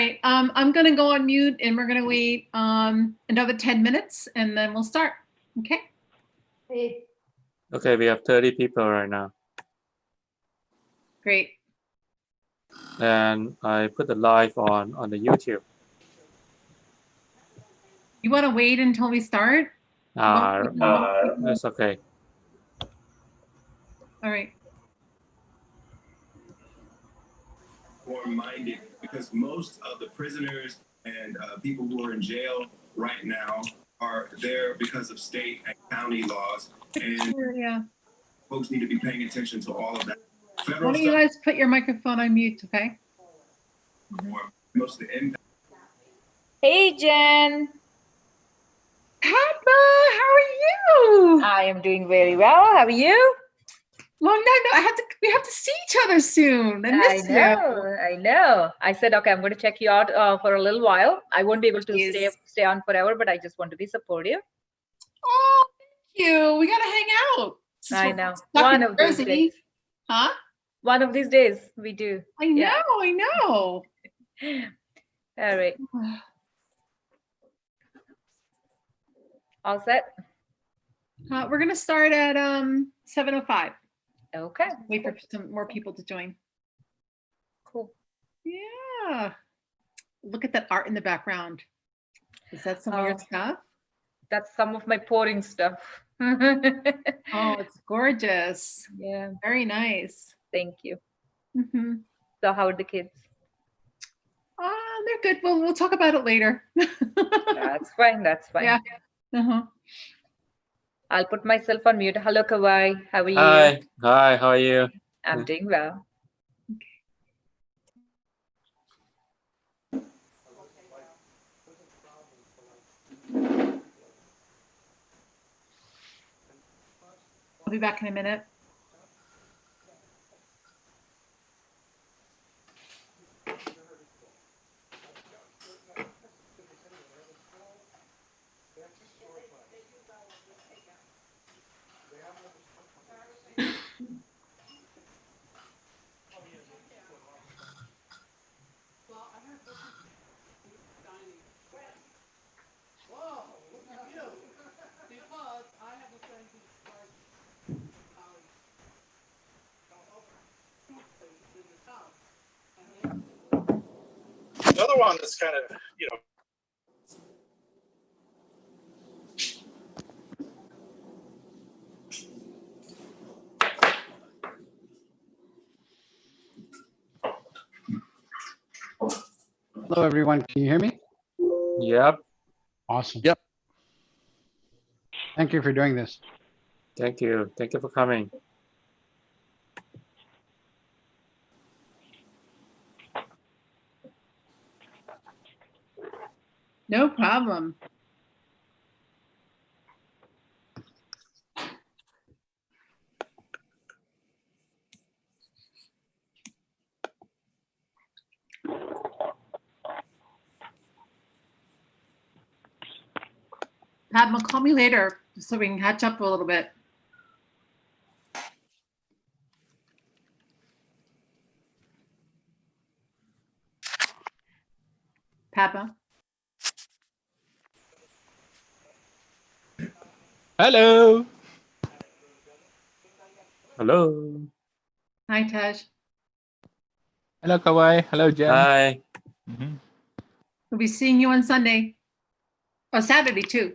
right. I'm going to go on mute and we're going to wait another 10 minutes and then we'll start. Okay. Hey. Okay, we have 30 people right now. Great. And I put the live on the YouTube. You want to wait until we start? That's okay. All right. Minded because most of the prisoners and people who are in jail right now are there because of state and county laws, and Yeah. folks need to be paying attention to all of that. Why don't you guys put your microphone on mute, okay? Most of the impact. Hey, Jen. Papa, how are you? I am doing very well. How are you? Long time. We have to see each other soon. I know. I said, okay, I'm going to check you out for a little while. I won't be able to stay on forever, but I just want to be supportive. Oh, thank you. We got to hang out. I know. One of these days. Huh? One of these days we do. I know. All right. All set? We're going to start at 7:05. Okay. Wait for some more people to join. Cool. Yeah. Look at that art in the background. Is that some of your stuff? That's some of my pouring stuff. Oh, it's gorgeous. Yeah. Very nice. Thank you. Mm-hmm. So how are the kids? They're good. We'll talk about it later. That's fine. That's fine. Yeah. Uh-huh. I'll put myself on mute. Hello, Kah-Wai. How are you? Hi. How are you? I'm doing well. I'll be back in a minute. Another one that's kind of, Hello, everyone. Can you hear me? Yep. Awesome. Yep. Thank you for doing this. Thank you. Thank you for coming. No problem. Padma, call me later so we can catch up a little bit. Padma. hello. Hello. Hi, Taj. Hello, Kah-Wai. Hello, Jen. Hi. We'll be seeing you on Sunday. Oh, Saturday too.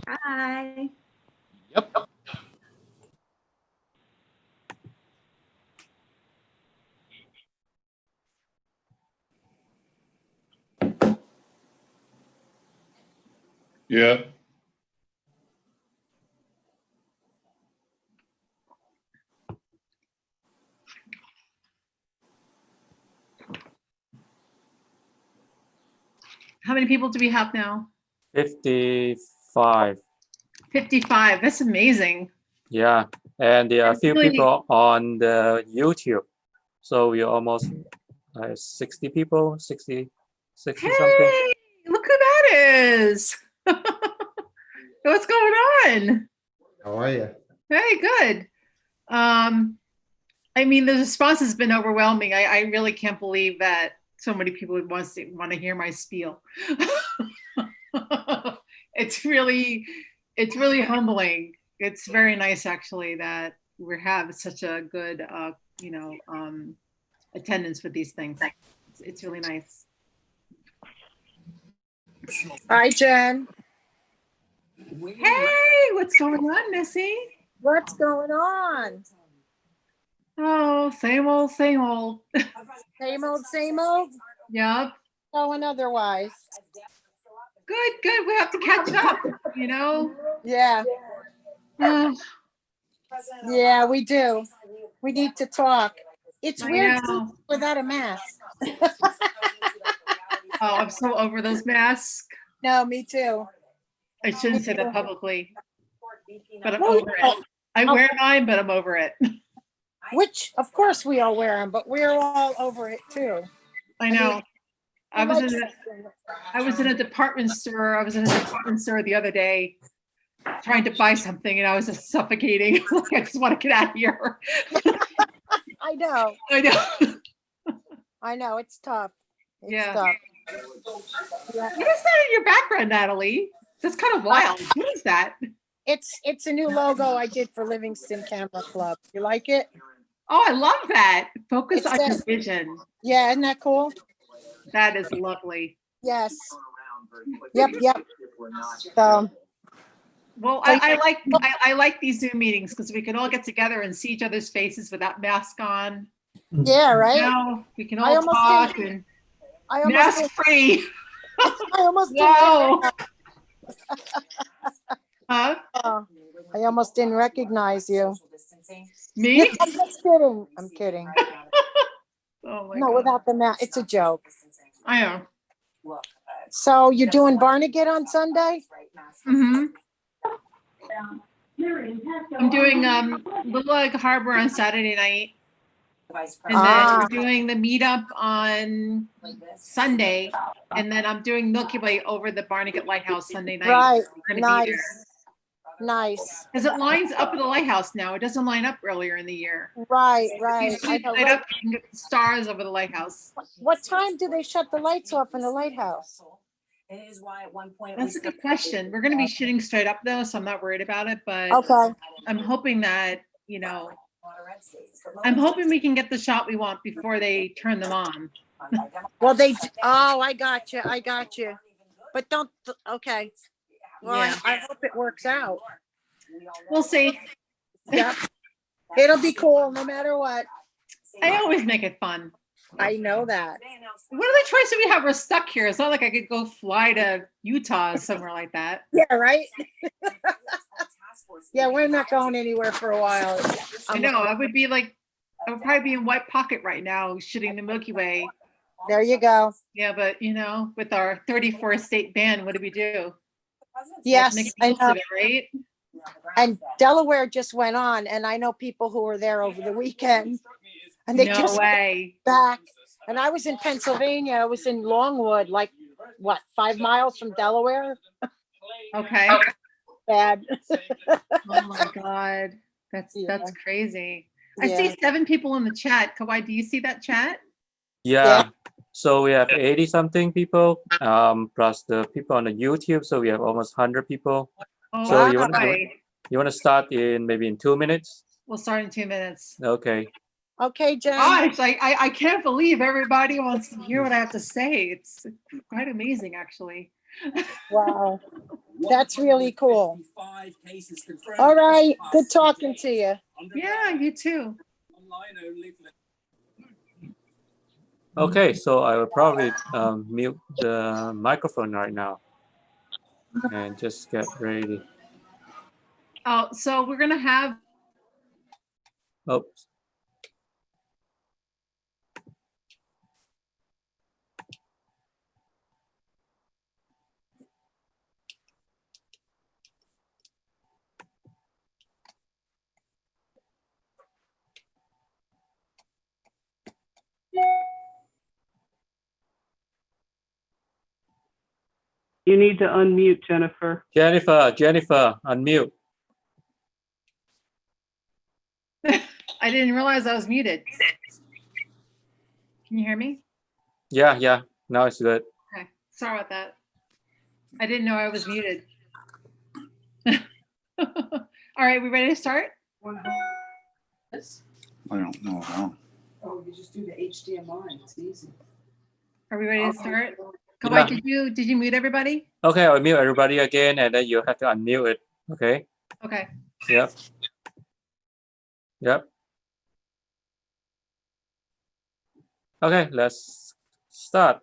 Hi. Yep. Yeah. How many people do we have now? 55. 55. That's amazing. Yeah. And there are a few Really? people on the YouTube. So we're almost 60 people, 60 Hey, something. look who that is. What's going on? How are you? Very good. I I mean, the response has been overwhelming. I really can't believe that so many people would want to hear my spiel. It's really humbling. It's very nice, actually, that we have such a good, attendance for these things. It's really nice. Hi, Jen. Hey, what's going on, Missy? What's going on? Oh, same old, same old. Same old, same old? Yep. Going otherwise. Good, good. We have to catch up, you know? Yeah, Oh, yeah, we do. We need to talk. It's I weird know. without a mask. Oh, I'm so over those masks. No, me too. I shouldn't say that publicly, but I'm Well, over it. I wear mine, but I'm over it. Which, of course, we all wear them, but we're all over it too. I know. I was in a department store. I was in a department store the other day trying to buy something, and I was just suffocating. I just want to get out of here. I know. I know. I know. It's tough. It's Yeah. tough. Yeah. What is that in your background, Natalie? That's kind of wild. What is that? It's a new logo I did for Livingston Camera Club. You like it? Oh, I love that. Focus It on your says- vision. Yeah, isn't that cool? That is lovely. Yes. Yep, yep. So, Well, I like these Zoom meetings because we can all get together and see each other's faces without mask on. yeah, right? Now we can I all almost talk didn't- and I almost mask didn't- free. I almost Whoa. didn't. Huh? I almost didn't recognize you. Me? I'm just kidding. I'm kidding. Oh my No, God. without the mask. It's a joke. I know. So you're doing Barnegat on Sunday? Mm-hmm. I'm doing Little Egg Harbor on Saturday night. And then Ah. we're doing the meetup on Sunday. And then I'm doing Milky Way over the Barnegat Lighthouse Sunday night. Right. We're gonna be Nice. there. Nice. Because it lines up at the lighthouse now. It doesn't line up earlier in the year. Right, right. Usually I it's know, light right. up, you can get the stars over the lighthouse. What time do they shut the lights off in the lighthouse? That's a good question. We're going to be shooting straight up though, so I'm not worried about it. But Okay. I'm hoping that, I'm hoping we can get the shot we want before they turn them on. Well, I got you. I got you. But don't, okay. Well, Yeah. I hope it works out. We'll see. Yep. It'll be cool no matter what. I always make it fun. I know that. What other choice do we have? We're stuck here. It's not like I could go fly to Utah or somewhere like that. Yeah, right? Yeah, we're not going anywhere for a while. I know. I would probably be in White Pocket right now shooting the Milky Way. There you go. Yeah, but with our 34 state ban, what do we do? Yes, Make I use know. of it, right? And Delaware just went on, and I know people who were there over the weekend. And they No just way. back. And I was in Pennsylvania. I was in Longwood, like what, 5 miles from Delaware? Okay. Bad. Oh my God. That's crazy. I Yeah. see 7 people in the chat. Kah-Wai, do you see that chat? Yeah. So we have 80 something people, plus the people on the YouTube. So we have almost 100 people. Oh, So you Kah-Wai. want to start in maybe in 2 minutes? We'll start in 2 minutes. Okay. Okay, Jen. Gosh, I can't believe everybody wants to hear what I have to say. It's quite amazing, actually. Wow. That's really cool. All right. Good talking to you. Yeah, you too. Okay. So I will probably mute the microphone right now and just get ready. Oh, so we're gonna have Oh, You need to unmute, Jennifer. Jennifer, unmute. I I didn't realize I was muted. Can you hear me? Yeah. Now it's good. Okay, sorry about that. I didn't know I was muted. All right, we ready to start? I don't know how. Oh, you just do the HDMI, it's easy. Are we ready to start? Kah-Wai, Yeah. did you mute everybody? Okay, I'll mute everybody again, and then you have to unmute it. Okay. Okay. Yep. Okay, let's start.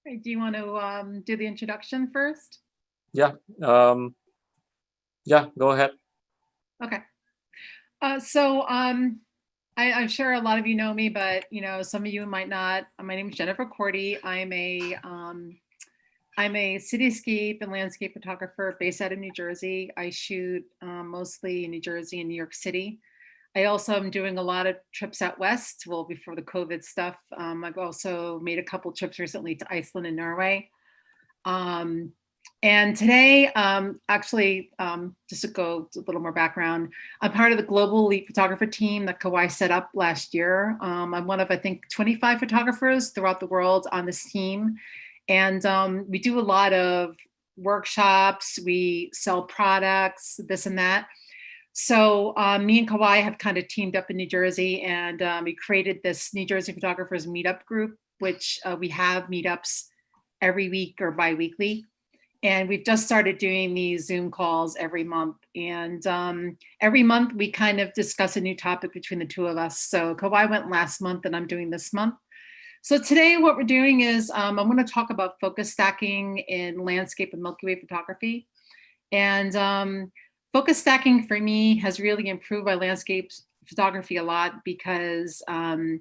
Do you want to do the introduction first? Yeah. Yeah, go ahead. Okay. I'm sure a lot of you know me, but some of you might not. My name is Jennifer Khordi. I'm a cityscape and landscape photographer based out of New Jersey. I shoot mostly in New Jersey and New York City. I also am doing a lot of trips out west. Well, before the COVID stuff, I've also made a couple trips recently to Iceland and Norway. And today, actually, just to go a little more background, I'm part of the global elite photographer team that Kah-Wai set up last year. I'm one of, I think, 25 photographers throughout the world on this team. And we do a lot of workshops, we sell products, this and that. So me and Kah-Wai have kind of teamed up in New Jersey, and we created this New Jersey Photographers Meetup group, which we have meetups every week or bi-weekly. And we've just started doing these Zoom calls every month. And every month we kind of discuss a new topic between the two of us. So Kah-Wai went last month and I'm doing this month. So today what we're doing is I'm going to talk about focus stacking in landscape and Milky Way photography. And focus stacking for me has really improved my landscape photography a lot because I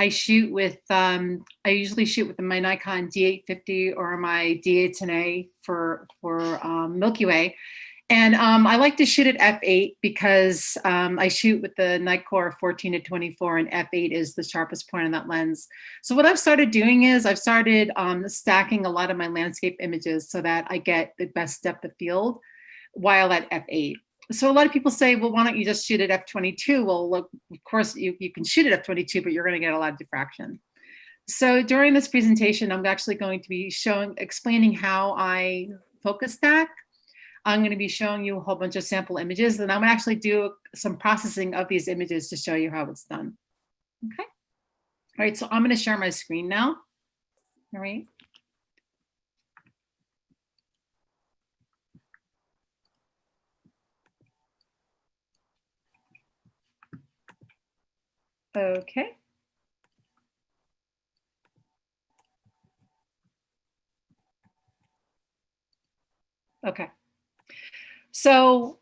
usually shoot with my Nikon D850 or my D810A for Milky Way. And I like to shoot at f8 because I shoot with the Nikkor 14-24 and f8 is the sharpest point on that lens. So what I've started doing is I've started stacking a lot of my landscape images so that I get the best depth of field while at f8. So a lot of people say, well, why don't you just shoot at f22? Well, look, of course you can shoot at f22, but you're going to get a lot of diffraction. So during this presentation, I'm actually going to be explaining how I focus stack. I'm going to be showing you a whole bunch of sample images, and I'm going to actually do some processing of these images to show you how it's done. Okay. All right, so I'm going to share my screen now. All right. Okay. Okay. So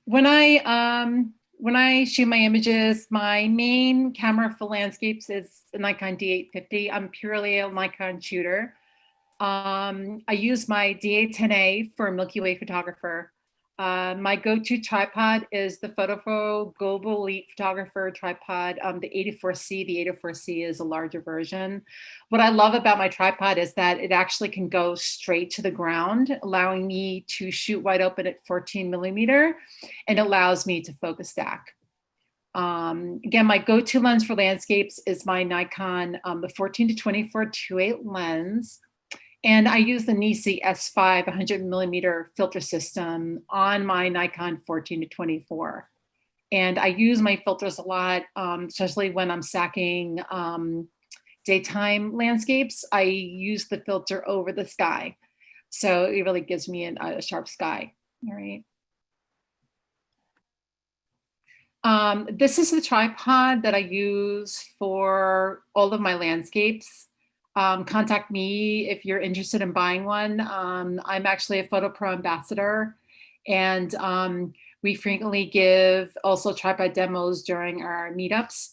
when I shoot my images, my main camera for landscapes is the Nikon D850. I'm purely a Nikon shooter. I use my D810A for Milky Way photographer. My go-to tripod is the Photofro Global Elite Photographer tripod, the 84C. The 84C is a larger version. What I love about my tripod is that it actually can go straight to the ground, allowing me to shoot wide open at 14mm, and allows me to focus stack. Again, my go-to lens for landscapes is my Nikon, the 14-24 2.8 lens. And I use the Nisi S5 100mm filter system on my Nikon 14-24. And I use my filters a lot, especially when I'm stacking daytime landscapes. I use the filter over the sky. So it really gives me a sharp sky, all right? This is the tripod that I use for all of my landscapes. Contact me if you're interested in buying one. I'm actually a Photo Pro ambassador, and we frequently give also tripod demos during our meetups.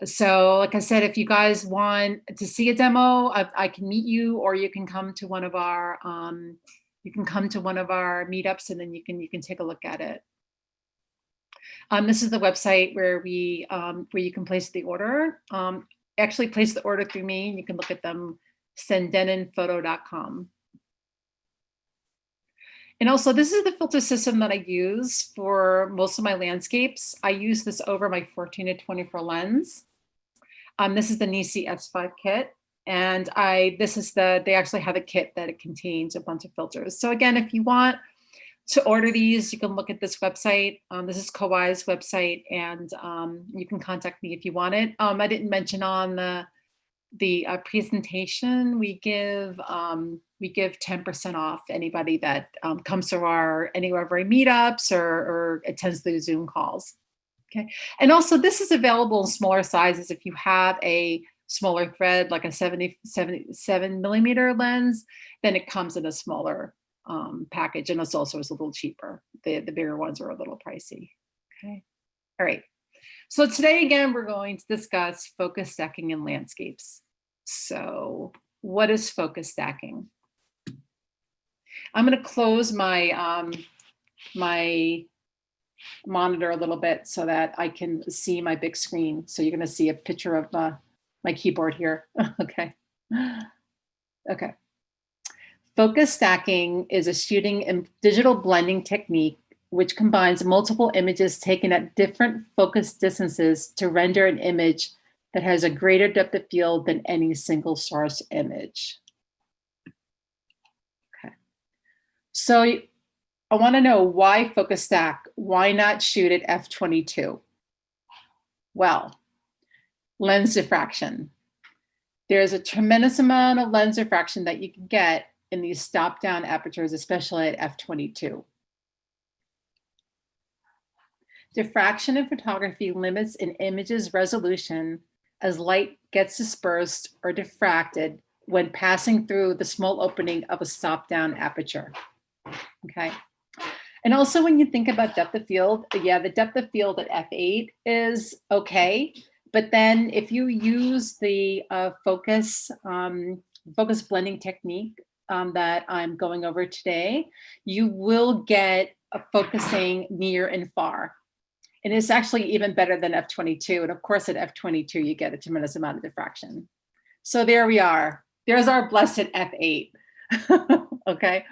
So like I said, if you guys want to see a demo, I can meet you, or you can come to one of our meetups, and then you can take a look at it. This is the website where you can place the order. Actually place the order through me, and you can look at them, sendeninphoto.com. And also, this is the filter system that I use for most of my landscapes. I use this over my 14 to 24 lens. This is the Nisi S5 kit. And they actually have a kit that it contains a bunch of filters. So again, if you want to order these, you can look at this website. This is Kah-Wai's website, and you can contact me if you want it. I didn't mention on the presentation, we give 10% off anybody that comes to any of our meetups or attends the Zoom calls. Okay, and also this is available in smaller sizes. If you have a smaller thread, like a 77 millimeter lens, then it comes in a smaller package, and it's also a little cheaper. The bigger ones are a little pricey. Okay, all right. So today, again, we're going to discuss focus stacking in landscapes. So what is focus stacking? I'm going to close my my monitor a little bit so that I can see my big screen. So you're going to see a picture of my keyboard here. Okay. Okay. Focus stacking is a shooting and digital blending technique which combines multiple images taken at different focus distances to render an image that has a greater depth of field than any single source image. Okay. So I want to know why focus stack? Why not shoot at f/22? Well, lens diffraction. There's a tremendous amount of lens diffraction that you can get in these stop-down apertures, especially at f/22. Diffraction in photography limits an image's resolution as light gets dispersed or diffracted when passing through the small opening of a stop-down aperture. Okay. And also when you think about depth of field, yeah, the depth of field at f8 is okay. But then if you use the focus blending technique that I'm going over today, you will get a focusing near and far. And it's actually even better than f/22. And of course at f/22, you get a tremendous amount of diffraction. So there we are. There's our blessed f8. Okay.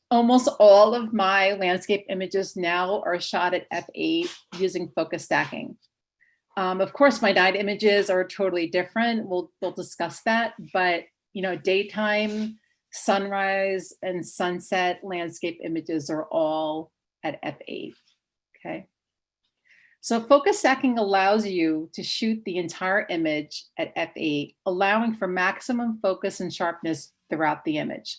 Almost all of my landscape images now are shot at f8 using focus stacking. Of course, my night images are totally different. We'll discuss that. But you know, daytime, sunrise, and sunset landscape images are all at f8. Okay. So focus stacking allows you to shoot the entire image at f8, allowing for maximum focus and sharpness throughout the image.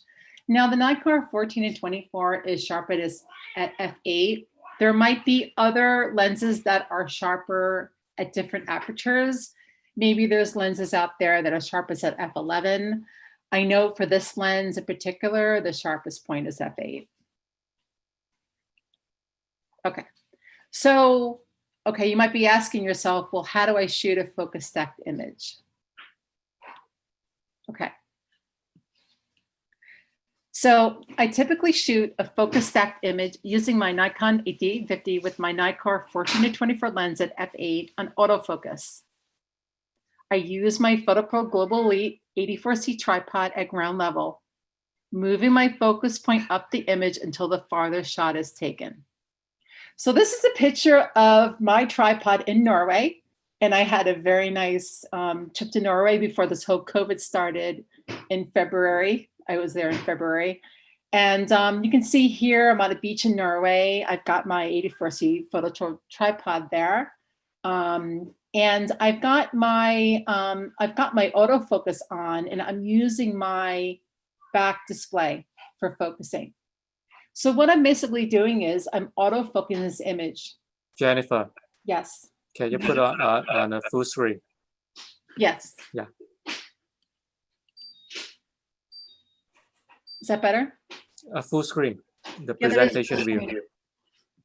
Now, the Nikon 14 and 24 is sharpest at f8. There might be other lenses that are sharper at different apertures. Maybe there's lenses out there that are sharpest at f11. I know for this lens in particular, the sharpest point is f8. Okay, so, okay, you might be asking yourself, well, how do I shoot a focus stacked image? Okay. So I typically shoot a focus stacked image using my Nikon 8850 with my Nikon 14 to 24 lens at f8 on autofocus. I use my PhotoPro Global Elite 84C tripod at ground level, moving my focus point up the image until the farthest shot is taken. So this is a picture of my tripod in Norway. And I had a very nice trip to Norway before this whole COVID started in February. I was there in February. And you can see here, I'm on a beach in Norway. I've got my 84C photo tripod there. And I've got my autofocus on, and I'm using my back display for focusing. So what I'm basically doing is I'm autofocusing this image. Jennifer. Yes. Can you put on a full screen? Yes. Yeah. Is that better? A full screen. The Yeah, presentation view.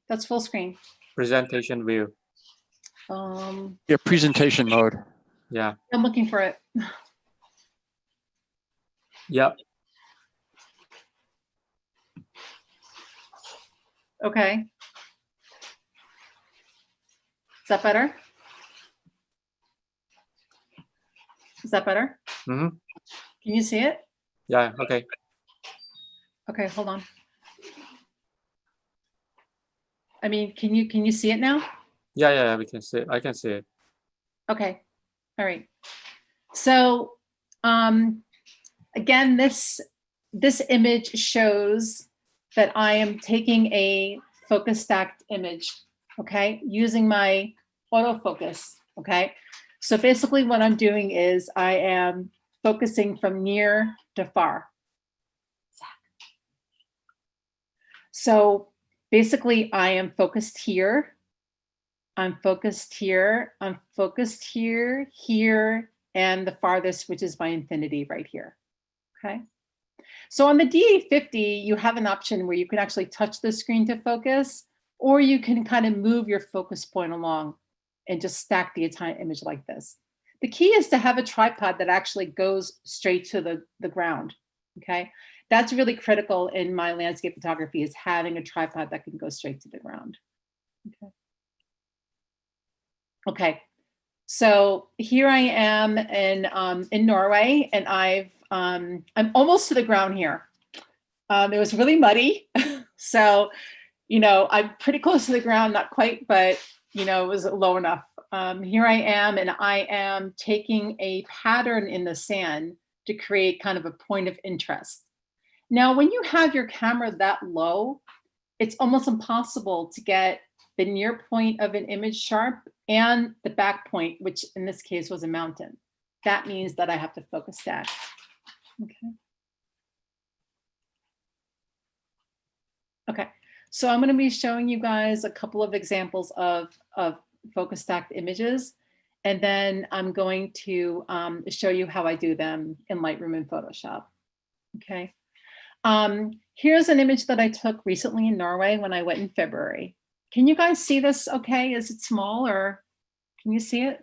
That's full screen. Presentation view. Your presentation mode. Yeah. I'm looking for it. Yep. Okay. Is that better? Is that better? Mm-hmm. Can you see it? Yeah. Okay. Okay, hold on. I mean, can you see it now? Yeah, we can see it. I can see it. Okay, all right. So again, this image shows that I am taking a focus stacked image, okay, using my autofocus, okay? So basically what I'm doing is I am focusing from near to far. So basically I am focused here, I'm focused here, I'm focused here, here, and the farthest, which is my infinity right here, okay? So on the DA50, you have an option where you can actually touch the screen to focus, or you can kind of move your focus point along and just stack the entire image like this. The key is to have a tripod that actually goes straight to the ground, okay? That's really critical in my landscape photography, is having a tripod that can go straight to the ground. Okay, so here I am in Norway, and I'm almost to the ground here. It was really muddy, so I'm pretty close to the ground, not quite, but it was low enough. Here I am, and I am taking a pattern in the sand to create kind of a point of interest. Now, when you have your camera that low, it's almost impossible to get the near point of an image sharp and the back point, which in this case was a mountain. That means that I have to focus stack. Okay, so I'm going to be showing you guys a couple of examples of focus stacked images, and then I'm going to show you how I do them in Lightroom and Photoshop. Okay, here's an image that I took recently in Norway when I went in February. Can you guys see this okay? Is it small, or can you see it?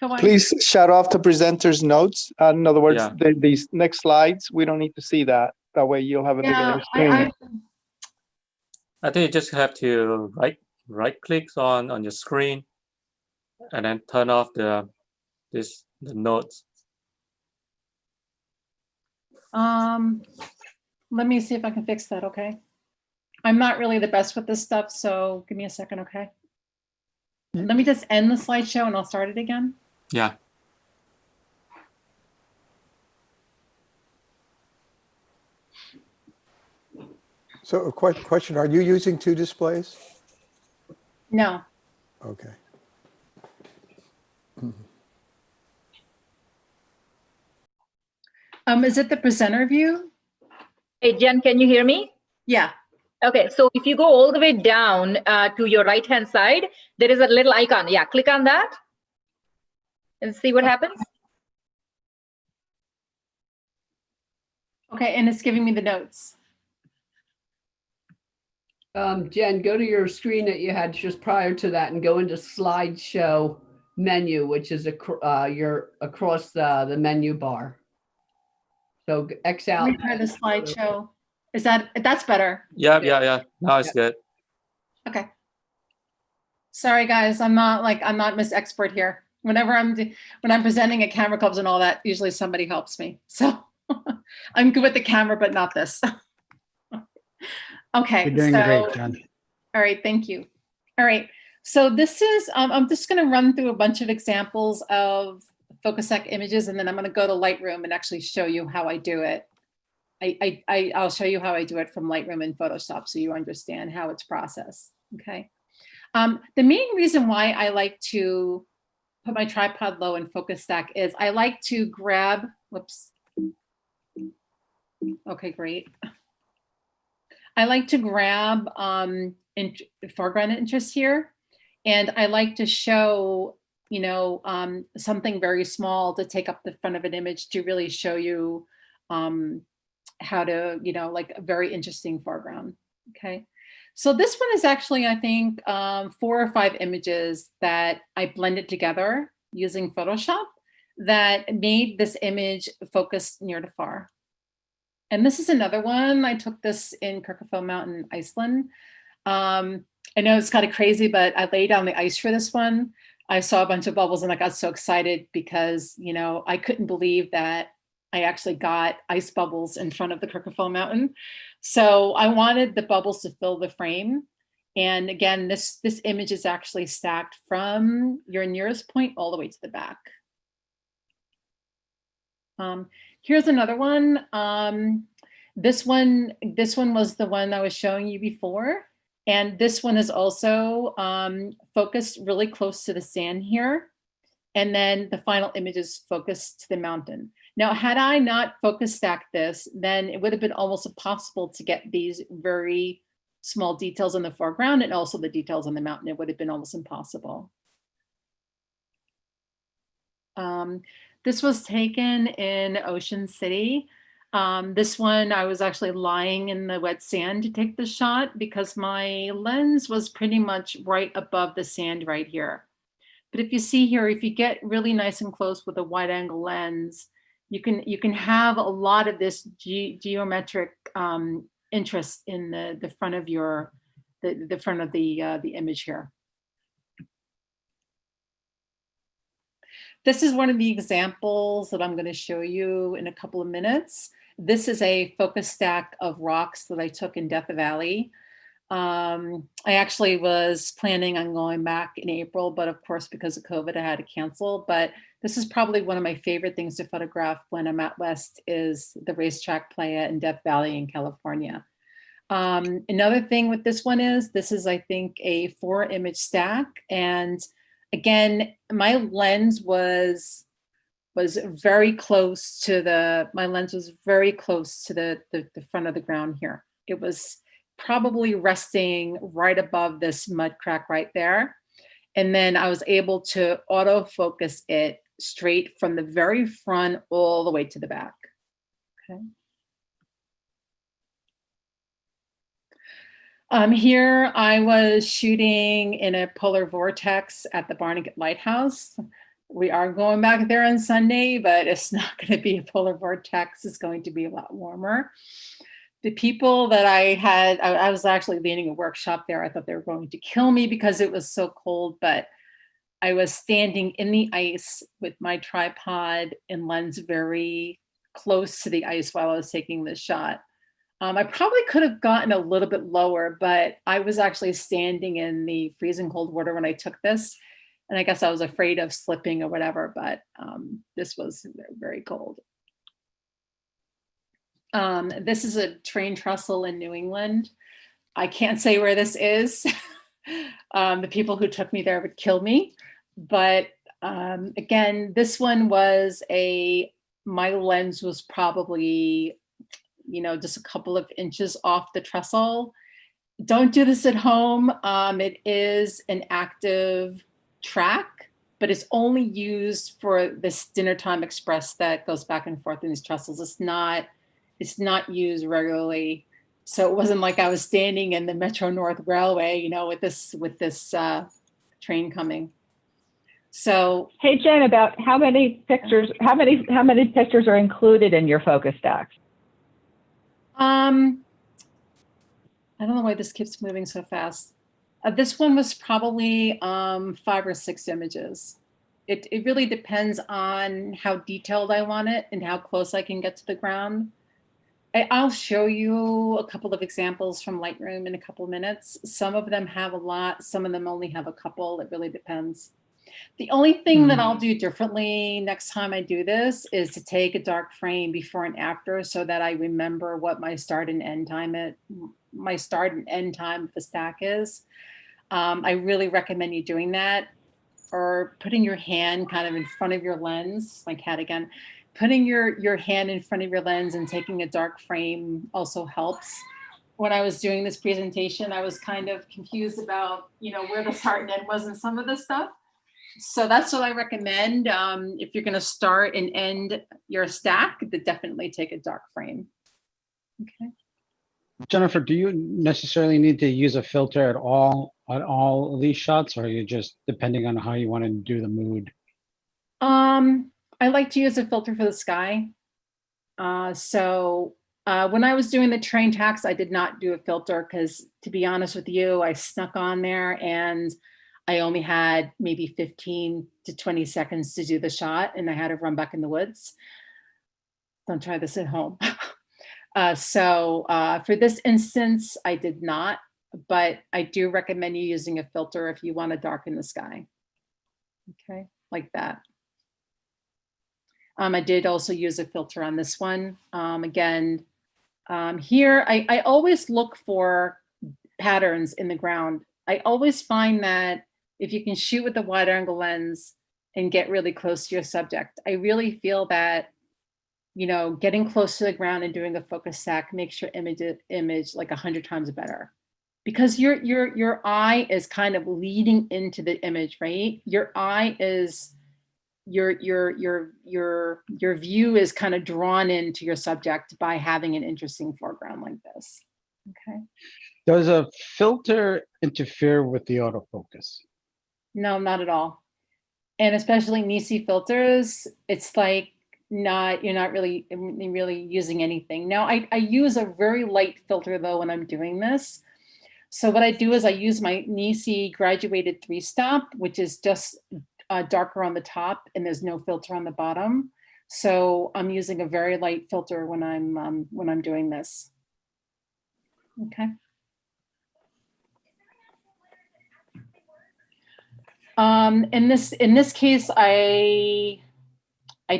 Kah-Wai? Please shut off the presenter's notes. In other words, Yeah. these next slides, we don't need to see that. That way you'll have a bigger screen. I think you just have to right click on your screen and then turn off the notes. Let me see if I can fix that, okay? I'm not really the best with this stuff, so give me a second, okay? Let me just end the slideshow and I'll start it again. Yeah. So a question, are you using two displays? No. Okay. Is it the presenter view? Hey, Jen, can you hear me? Yeah. Okay, so if you go all the way down to your right-hand side, there is a little icon. Yeah, click on that and see what happens. Okay, and it's giving me the notes. Jen, go to your screen that you had just prior to that and go into slideshow menu, which is you're across the menu bar. So X out. Let me try the slideshow. That's better? Yeah. Now it's good. Okay. Sorry guys, I'm not Miss Expert here. When I'm presenting at camera clubs and all that, usually somebody helps me. So I'm good with the camera, but not this. Okay. You're doing great, Jen. All right, thank you. All right, so this is, I'm just gonna run through a bunch of examples of focus stack images, and then I'm gonna go to Lightroom and actually show you how I do it. I'll show you how I do it from Lightroom and Photoshop so you understand how it's processed, okay? The main reason why I like to put my tripod low and focus stack is I like to grab, whoops. Okay, great. I like to grab foreground interest here, and I like to show, something very small to take up the front of an image to really show you how to, like a very interesting foreground, okay? So this one is actually, I think, 4 or 5 images that I blended together using Photoshop that made this image focus near to far. And this is another one. I took this in Kah-Wai Mountain, Iceland. I know it's kind of crazy, but I laid on the ice for this one. I saw a bunch of bubbles and I got so excited because, I couldn't believe that I actually got ice bubbles in front of the Kah-Wai Mountain. So I wanted the bubbles to fill the frame. And again, this image is actually stacked from your nearest point all the way to the back. Here's another one. This one was the one I was showing you before. And this one is also focused really close to the sand here. And then the final image is focused to the mountain. Now, had I not focus stacked this, then it would have been almost impossible to get these very small details in the foreground and also the details on the mountain. It would have been almost impossible. This was taken in Ocean City. This one, I was actually lying in the wet sand to take the shot because my lens was pretty much right above the sand right here. But if you see here, if you get really nice and close with a wide angle lens, you can have a lot of this geometric interest in the front of the front of the image here. This is one of the examples that I'm going to show you in a couple of minutes. This is a focus stack of rocks that I took in Death Valley. I actually was planning on going back in April, but of course, because of COVID, I had to cancel. But this is probably one of my favorite things to photograph when I'm out west is the racetrack playa in Death Valley in California. Another thing with this one is, this is, I think, a 4-image stack. And again, my lens was very close to the front of the ground here. It was probably resting right above this mud crack right there. And then I was able to autofocus it straight from the very front all the way to the back. Okay. Here I was shooting in a polar vortex at the Barnegat Lighthouse. We are going back there on Sunday, but it's not going to be a polar vortex. It's going to be a lot warmer. The people that I was actually leading a workshop there. I thought they were going to kill me because it was so cold, but I was standing in the ice with my tripod and lens very close to the ice while I was taking this shot. I probably could have gotten a little bit lower, but I was actually standing in the freezing cold water when I took this. And I guess I was afraid of slipping or whatever, but this was very cold. This is a train trestle in New England. I can't say where this is. The people who took me there would kill me. But again, this one was my lens was probably, just a couple of inches off the trestle. Don't do this at home. It is an active track, but it's only used for this dinner time express that goes back and forth in these trestles. It's not used regularly. So it wasn't like I was standing in the Metro North Railway, with this train coming. So hey Jen, about how many pictures are included in your focus stacks? I don't know why this keeps moving so fast. This one was probably 5 or 6 images. It really depends on how detailed I want it and how close I can get to the ground. I'll show you a couple of examples from Lightroom in a couple of minutes. Some of them have a lot, some of them only have a couple. It really depends. The only thing that I'll do differently next time I do this is to take a dark frame before and after so that I remember what my start and end time of the stack is. I really recommend you doing that, or putting your hand kind of in front of your lens, my cat again. Putting your hand in front of your lens and taking a dark frame also helps. When I was doing this presentation, I was kind of confused about, where the start and end was in some of this stuff. So that's what I recommend. If you're going to start and end your stack, definitely take a dark frame. Okay. Jennifer, do you necessarily need to use a filter at all of these shots, or are you just depending on how you want to do the mood? I like to use a filter for the sky. So when I was doing the train tax, I did not do a filter because, to be honest with you, I snuck on there and I only had maybe 15 to 20 seconds to do the shot, and I had to run back in the woods. Don't try this at home. So for this instance, I did not but I do recommend you using a filter if you want to darken the sky. Okay, like that. I did also use a filter on this one. Again, here I always look for patterns in the ground. I always find that if you can shoot with a wide angle lens and get really close to your subject, I really feel that, you know, getting close to the ground and doing a focus stack makes your image like 100 times better, because your eye is kind of leading into the image, right? Your eye is your view is kind of drawn into your subject by having an interesting foreground like this. Okay. Does a filter interfere with the autofocus? No, not at all. And especially Nisi filters, it's like you're not really using anything. Now I use a very light filter though when I'm doing this. So what I do is I use my Nisi graduated 3-stop, which is just darker on the top and there's no filter on the bottom. So I'm using a very light filter when I'm doing this. Okay. In this case, I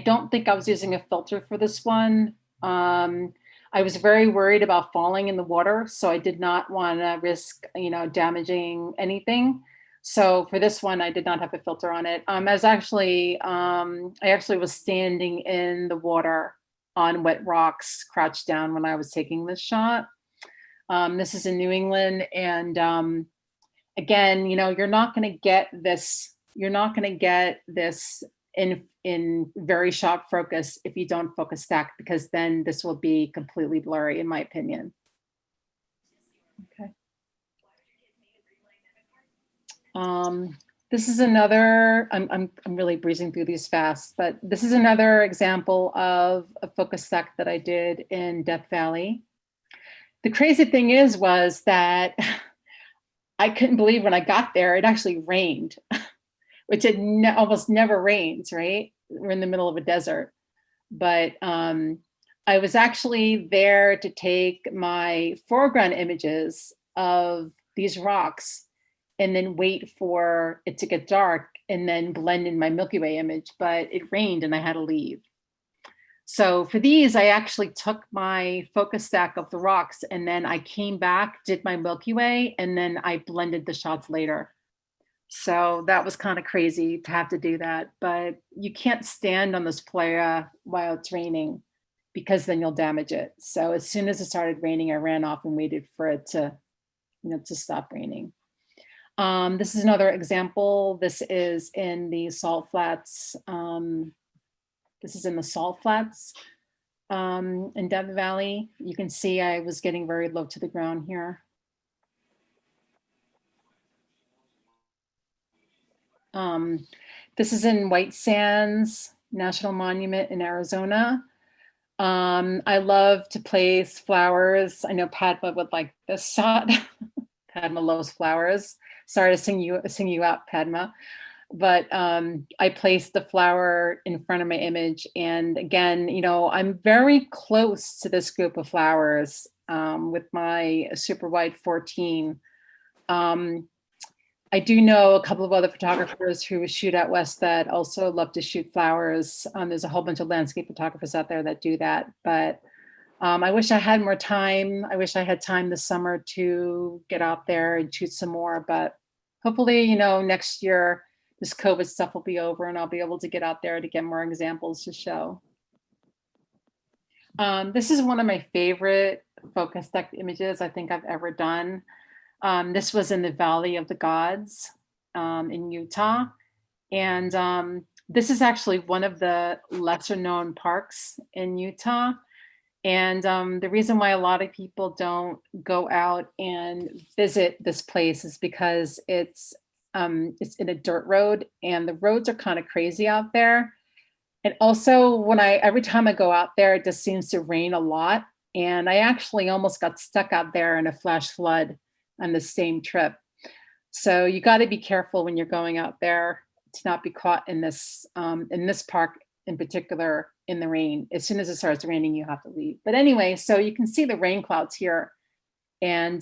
don't think I was using a filter for this one. I was very worried about falling in the water, so I did not want to risk, you know, damaging anything. So for this one, I did not have a filter on it. I actually was standing in the water on wet rocks, crouched down when I was taking this shot. This is in New England, and again, you know, you're not going to get this in very sharp focus if you don't focus stack, because then this will be completely blurry, in my opinion. Okay. This is another, I'm really breezing through these fast, but this is another example of a focus stack that I did in Death Valley. The crazy thing was that I couldn't believe when I got there, it actually rained, which it almost never rains, right? We're in the middle of a desert. But I was actually there to take my foreground images of these rocks and then wait for it to get dark and then blend in my Milky Way image, but it rained and I had to leave. So for these, I actually took my focus stack of the rocks and then I came back, did my Milky Way, and then I blended the shots later. So that was kind of crazy to have to do that, but you can't stand on this playa while it's raining because then you'll damage it. So as soon as it started raining, I ran off and waited for it to, you know, to stop raining. This is another example. This is in the Salt Flats. This is in the Salt Flats in Death Valley. You can see I was getting very low to the ground here. This is in White Sands National Monument in Arizona. I love to place flowers. I know Padma would like this shot. Padma loves flowers. Sorry to sing you out, Padma. But I placed the flower in front of my image. And again, you know, I'm very close to this group of flowers with my super wide 14. I do know a couple of other photographers who shoot out west that also love to shoot flowers. There's a whole bunch of landscape photographers out there that do that. But I wish I had more time. I wish I had time this summer to get out there and shoot some more. But hopefully, you know, next year, this COVID stuff will be over and I'll be able to get out there to get more examples to show. This is one of my favorite focus stack images I think I've ever done. This was in the Valley of the Gods in Utah. And this is actually one of the lesser known parks in Utah. And the reason why a lot of people don't go out and visit this place is because it's in a dirt road and the roads are kind of crazy out there. And also every time I go out there, it just seems to rain a lot. And I actually almost got stuck out there in a flash flood on the same trip. So you got to be careful when you're going out there to not be caught in this park in particular in the rain. As soon as it starts raining, you have to leave. But anyway, so you can see the rain clouds here. And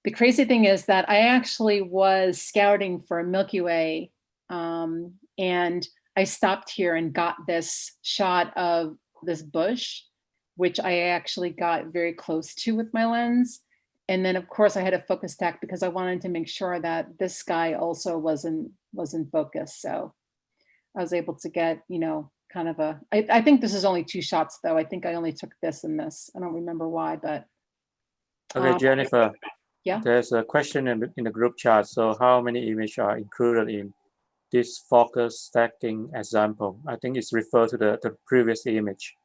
The crazy thing is that I actually was scouting for Milky Way, and I stopped here and got this shot of this bush, which I actually got very close to with my lens. And then of course I had a focus stack because I wanted to make sure that this sky also wasn't focused. So I was able to get, you know, kind of a, I think this is only 2 shots though. I think I only took this and this. I don't remember why, but. Okay, Jennifer. Yeah. There's a question in the group chat. So how many images are included in this focus stacking example? I think it's referred to the previous image.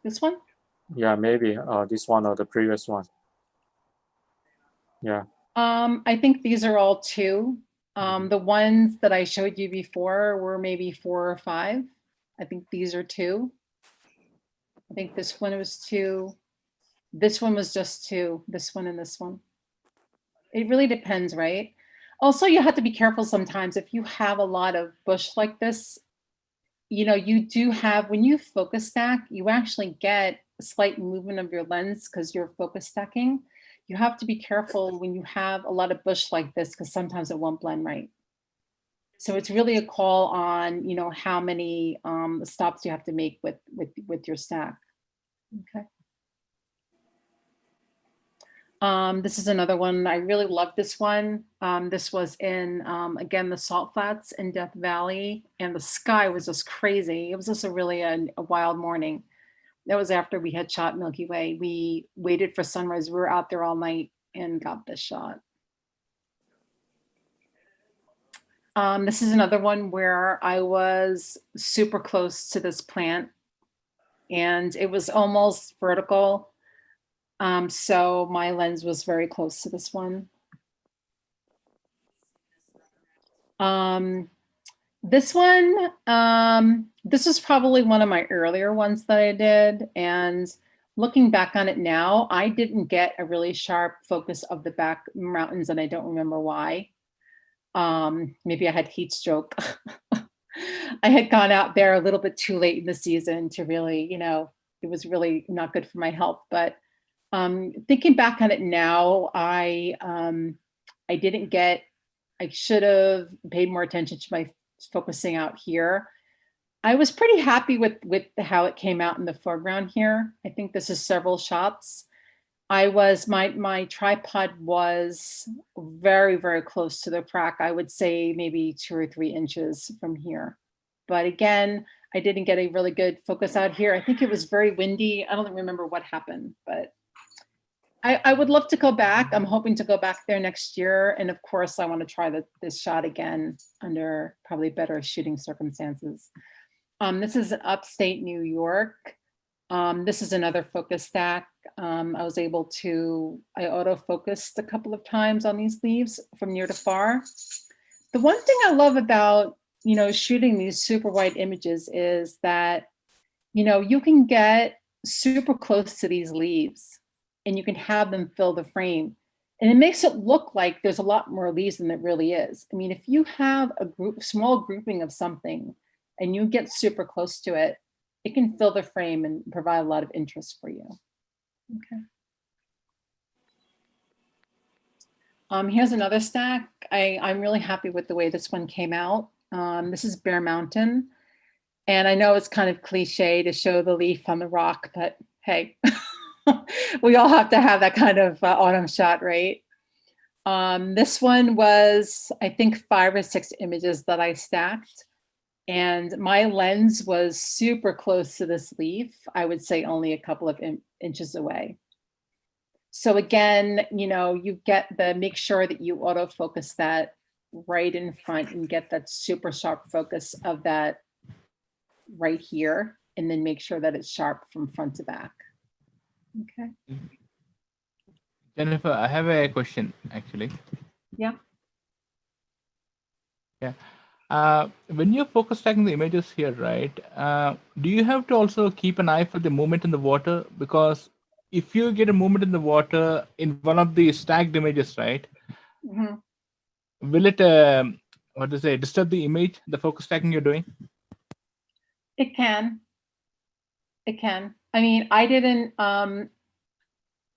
This one? Yeah, maybe this one or the previous one. Yeah. I think these are all 2. The ones that I showed you before were maybe 4 or 5. I think these are 2. I think this one was 2. This one was just 2. This one and this one. It really depends, right? Also, you have to be careful sometimes if you have a lot of bush like this, you know, you do have, when you focus stack, you actually get a slight movement of your lens because you're focus stacking. You have to be careful when you have a lot of bush like this because sometimes it won't blend right. So it's really a call on, you know, how many stops you have to make with your stack. Okay. This is another one. I really love this one. This was in, again, the Salt Flats in Death Valley, and the sky was just crazy. It was just a really a wild morning. That was after we had shot Milky Way. We waited for sunrise. We were out there all night and got this shot. This is another one where I was super close to this plant and it was almost vertical. So my lens was very close to this one. This one, this is probably one of my earlier ones that I did. And looking back on it now, I didn't get a really sharp focus of the back mountains and I don't remember why. Maybe I had heat stroke. I had gone out there a little bit too late in the season to really, you know, it was really not good for my health. But thinking back on it now, I didn't get, I should have paid more attention to my focusing out here. I was pretty happy with how it came out in the foreground here. I think this is several shots. I was, my tripod was very, very close to the crack. I would say maybe 2 or 3 inches from here. But again, I didn't get a really good focus out here. I think it was very windy. I don't remember what happened, but I would love to go back. I'm hoping to go back there next year. And of course, I want to try this shot again under probably better shooting circumstances. This is Upstate New York. This is another focus stack. I was able to, I autofocused a couple of times on these leaves from near to far. The one thing I love about, you know, shooting these super wide images is that, you know, you can get super close to these leaves and you can have them fill the frame. And it makes it look like there's a lot more leaves than it really is. I mean, if you have a small grouping of something and you get super close to it, it can fill the frame and provide a lot of interest for you. Okay. Here's another stack. I'm really happy with the way this one came out. This is Bear Mountain. And I know it's kind of cliche to show the leaf on the rock, but hey, we all have to have that kind of autumn shot, right? This one was, I think, 5 or 6 images that I stacked. And my lens was super close to this leaf. I would say only a couple of inches away. So again, you know, you get the, make sure that you autofocus that right in front and get that super sharp focus of that right here. And then make sure that it's sharp from front to back. Okay. Jennifer, I have a question actually. Yeah. Yeah. When you're focus stacking the images here, right? Do you have to also keep an eye for the movement in the water? Because if you get a movement in the water in one of the stacked images, right? Mm-hmm. Will it, what to say, disturb the image, the focus stacking you're doing? It can. It can. I mean, I didn't,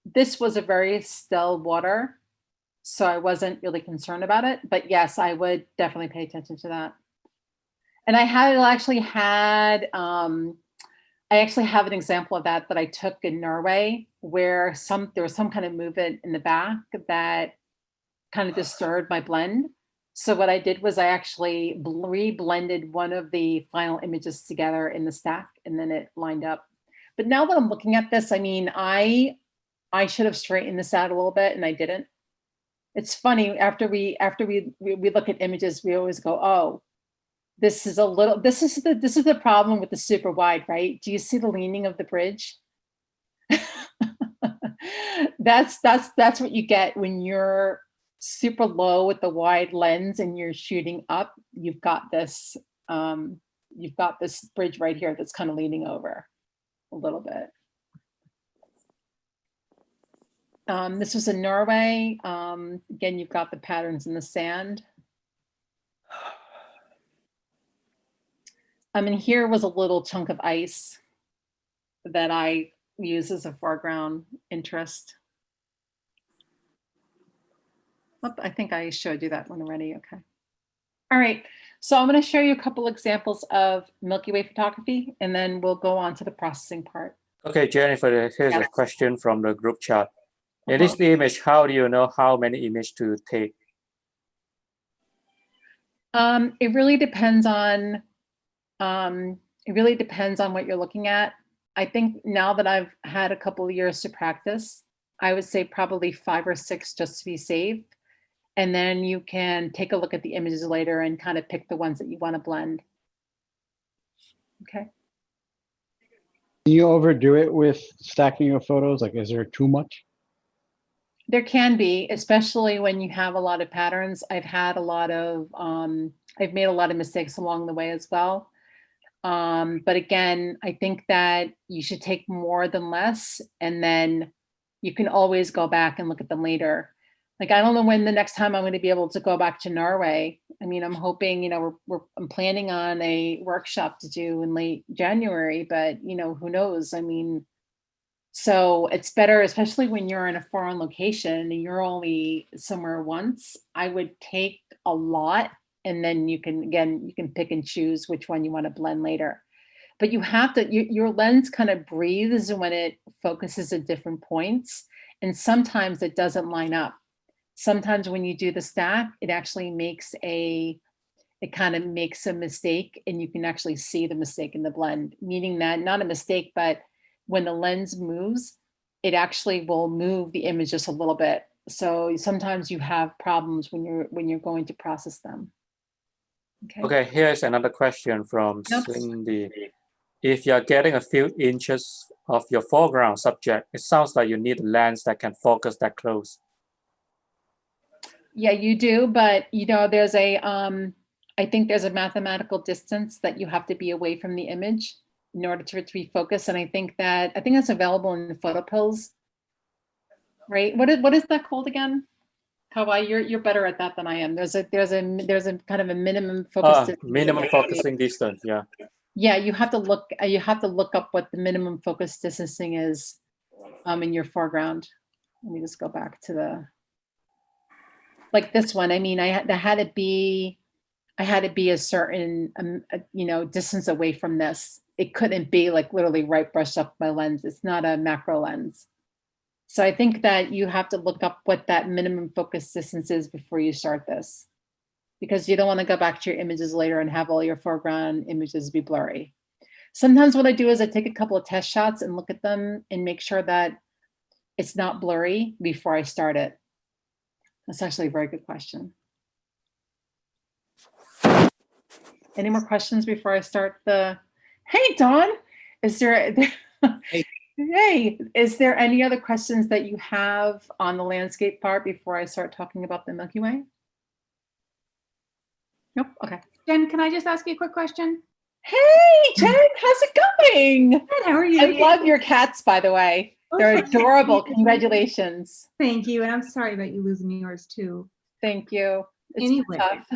this was a very still water, so I wasn't really concerned about it. But yes, I would definitely pay attention to that. And I actually had an example of that I took in Norway, where there was some kind of movement in the back that kind of disturbed my blend. So what I did was I actually re-blended one of the final images together in the stack, and then it lined up. But now that I'm looking at this, I mean, I should have straightened this out a little bit, and I didn't. It's funny, after we look at images, we always go, oh, this is the problem with the super wide, right? Do you see the leaning of the bridge? That's what you get when you're super low with the wide lens and you're shooting up. You've got this bridge right here that's kind of leaning over a little bit. This was in Norway. Again, you've got the patterns in the sand. And here was a little chunk of ice that I use as a foreground interest. Oh, I think I showed you that one already. Okay. All right. So I'm going to show you a couple examples of Milky Way photography, and then we'll go on to the processing part. Okay, Jennifer, here's a question from the group chat. In this image, how do you know how many images to take? It really depends on what you're looking at. I think now that I've had a couple of years to practice, I would say probably 5 or 6 just to be safe. And then you can take a look at the images later and kind of pick the ones that you want to blend. Okay. Do you overdo it with stacking your photos? Like, is there too much? There can be, especially when you have a lot of patterns. I've made a lot of mistakes along the way as well. But again, I think that you should take more than less, and then you can always go back and look at them later. Like, I don't know when the next time I'm going to be able to go back to Norway. I mean, I'm hoping, you know, I'm planning on a workshop to do in late January, but you know, who knows? I mean, so it's better, especially when you're in a foreign location and you're only somewhere once. I would take a lot, and then you can pick and choose which one you want to blend later. But you have to, your lens kind of breathes when it focuses at different points, and sometimes it doesn't line up. Sometimes when you do the stack, it actually kind of makes a mistake, and you can actually see the mistake in the blend, meaning that not a mistake, but when the lens moves, it actually will move the image just a little bit. So sometimes you have problems when you're going to process them. Okay, here's another question from Cindy. If you're getting a few inches of your foreground subject, it sounds like you need a lens that can focus that close. Yeah, you do, but you know, I think there's a mathematical distance that you have to be away from the image in order to be focused. And I think that's available in the photo pills, right? What is that called again? Kah-Wai, you're better at that than I am. There's a kind of a minimum focus distance. Minimum focusing distance, yeah. Yeah, you have to look up what the minimum focus distancing is in your foreground. Let me just go back to like this one. I mean, I had to be a certain distance away from this. It couldn't be like literally right brushed up my lens. It's not a macro lens. So I think that you have to look up what that minimum focus distance is before you start this, because you don't want to go back to your images later and have all your foreground images be blurry. Sometimes what I do is I take a couple of test shots and look at them and make sure that it's not blurry before I start it. That's actually a very good question. Any more questions before I start the, hey, Dawn, hey, is there any other questions that you have on the landscape part before I start talking about the Milky Way? Nope, okay. Jen, can I just ask you a quick question? Hey, Jen, how's it going? Good, how are you? I love your cats, by the way. They're adorable. Congratulations. Thank you. And I'm sorry about you losing yours too. Thank you. It's anyway. tough.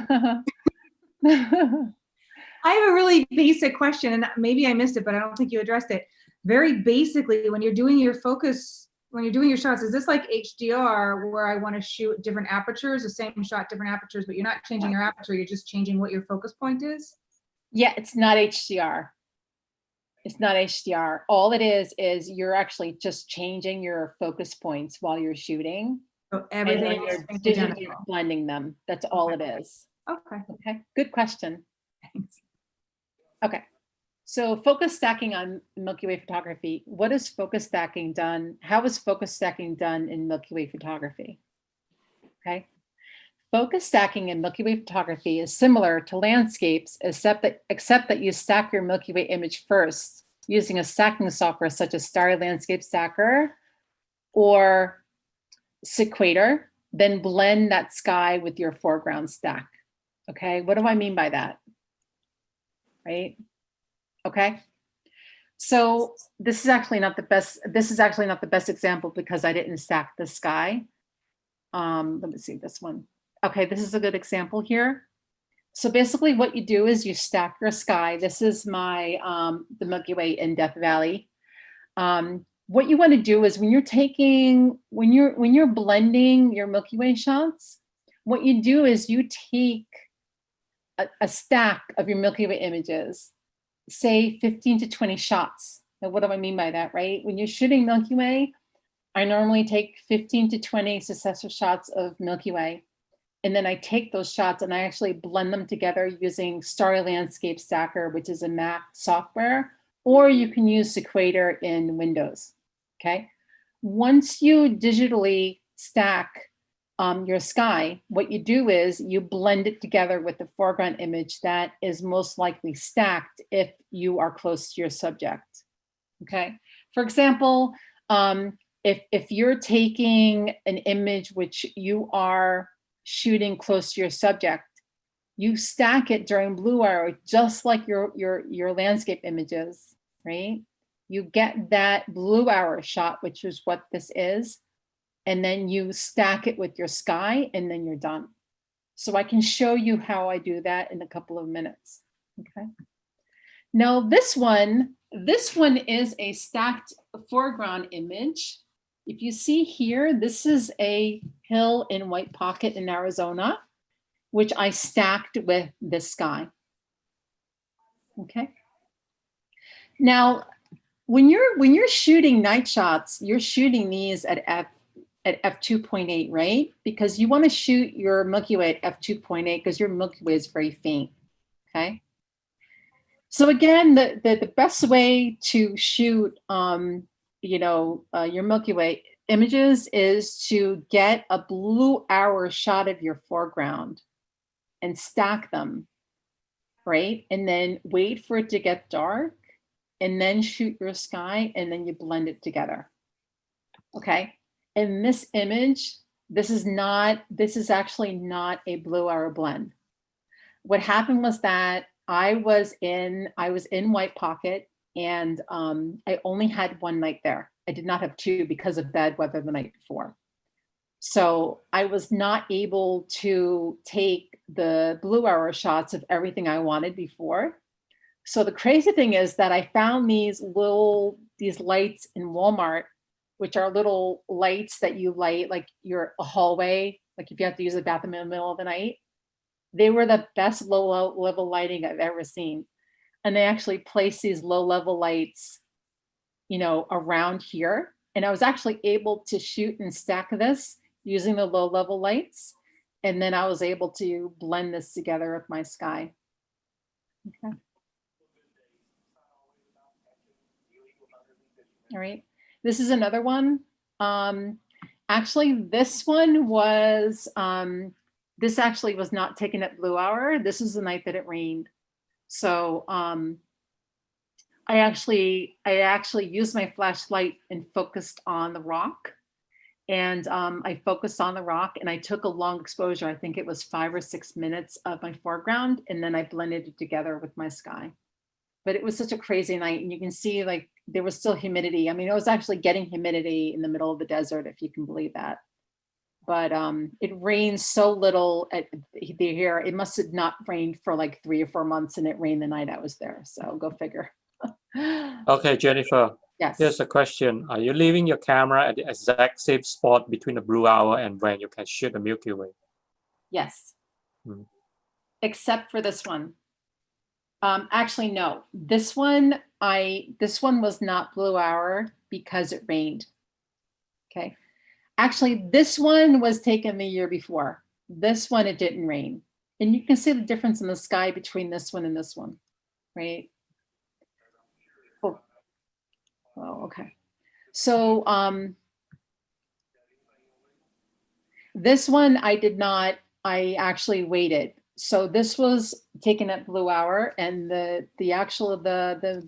I have a really basic question, and maybe I missed it, but I don't think you addressed it. very basically, when you're doing your focus, when you're doing your shots, is this like HDR where I want to shoot different apertures, the same shot, different apertures, but you're not changing your aperture, you're just changing what your focus point is? Yeah, it's not HDR. It's not HDR. All it is you're actually just changing your focus points while you're shooting. So And everything then is you're digitally identical. blending them. That's all it is. Okay. Okay, good question. Thanks. Okay, so focus stacking on Milky Way photography. What is focus stacking done? How is focus stacking done in Milky Way photography? Okay, focus stacking in Milky Way photography is similar to landscapes, except that you stack your Milky Way image first using a stacking software such as Starry Landscape Stacker or Sequator, then blend that sky with your foreground stack. Okay, what do I mean by that? Right? Okay. So this is actually not the best example because I didn't stack the sky. Let me see this one. Okay, this is a good example here. So basically what you do is you stack your sky. This is my the Milky Way in Death Valley. What you want to do is when you're blending your Milky Way shots, what you do is you take a stack of your Milky Way images, say 15 to 20 shots. Now, what do I mean by that, right? When you're shooting Milky Way, I normally take 15 to 20 successive shots of Milky Way. And then I take those shots and I actually blend them together using Starry Landscape Stacker, which is a Mac software, or you can use Sequator in Windows, okay? Once you digitally stack your sky, what you do is you blend it together with the foreground image that is most likely stacked if you are close to your subject, okay? For example, if you're taking an image which you are shooting close to your subject, you stack it during blue hour, just like your landscape images, right? You get that blue hour shot, which is what this is, and then you stack it with your sky, and then you're done. So I can show you how I do that in a couple of minutes, okay? Now this one is a stacked foreground image. If you see here, this is a hill in White Pocket in Arizona, which I stacked with this sky. Okay. Now, when you're shooting night shots, you're shooting these at f2.8, right? Because you want to shoot your Milky Way at f2.8 because your Milky Way is very faint. Okay. So again, the best way to shoot your Milky Way images is to get a blue hour shot of your foreground and stack them, right? And then wait for it to get dark and then shoot your sky and then you blend it together. Okay. In this image, this is actually not a blue hour blend. What happened was that I was in White Pocket and I only had one night there. I did not have two because of bad weather the night before. So I was not able to take the blue hour shots of everything I wanted before. So the crazy thing is that I found these lights in Walmart, which are little lights that you light like a hallway, like if you have to use the bathroom in the middle of the night. They were the best low level lighting I've ever seen. And they actually placed these low level lights, around here. And I was actually able to shoot and stack this using the low level lights. And then I was able to blend this together with my sky. Okay. All right. This is another one. Actually, this one was, this actually was not taken at blue hour. This is the night that it rained. So I actually used my flashlight and focused on the rock. And I focused on the rock and I took a long exposure. I think it was 5 or 6 minutes of my foreground. And then I blended it together with my sky. But it was such a crazy night. And you can see like there was still humidity. I mean, it was actually getting humidity in the middle of the desert, if you can believe that. But it rained so little here. It must have not rained for like 3 or 4 months and it rained the night I was there. So go figure. Okay, Jennifer. Yes. Here's a question. Are you leaving your camera at the exact same spot between the blue hour and when you can shoot the Milky Way? Yes. Hmm. Except for this one. Actually, no. This one was not blue hour because it rained. Okay. Actually, this one was taken the year before. This one, it didn't rain. And you can see the difference in the sky between this one and this one, right? Oh, okay. So this one I actually waited. So this was taken at blue hour, and the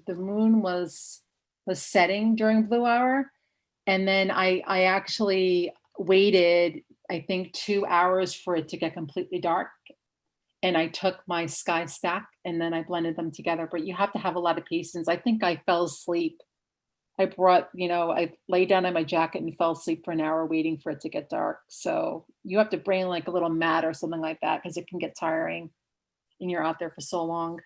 moon was setting during blue hour. And then I actually waited, I think 2 hours for it to get completely dark. And I took my sky stack and then I blended them together. But you have to have a lot of patience. I think I fell asleep. I lay down on my jacket and fell asleep for an hour waiting for it to get dark. So you have to bring like a little mat or something like that because it can get tiring and you're out there for so long.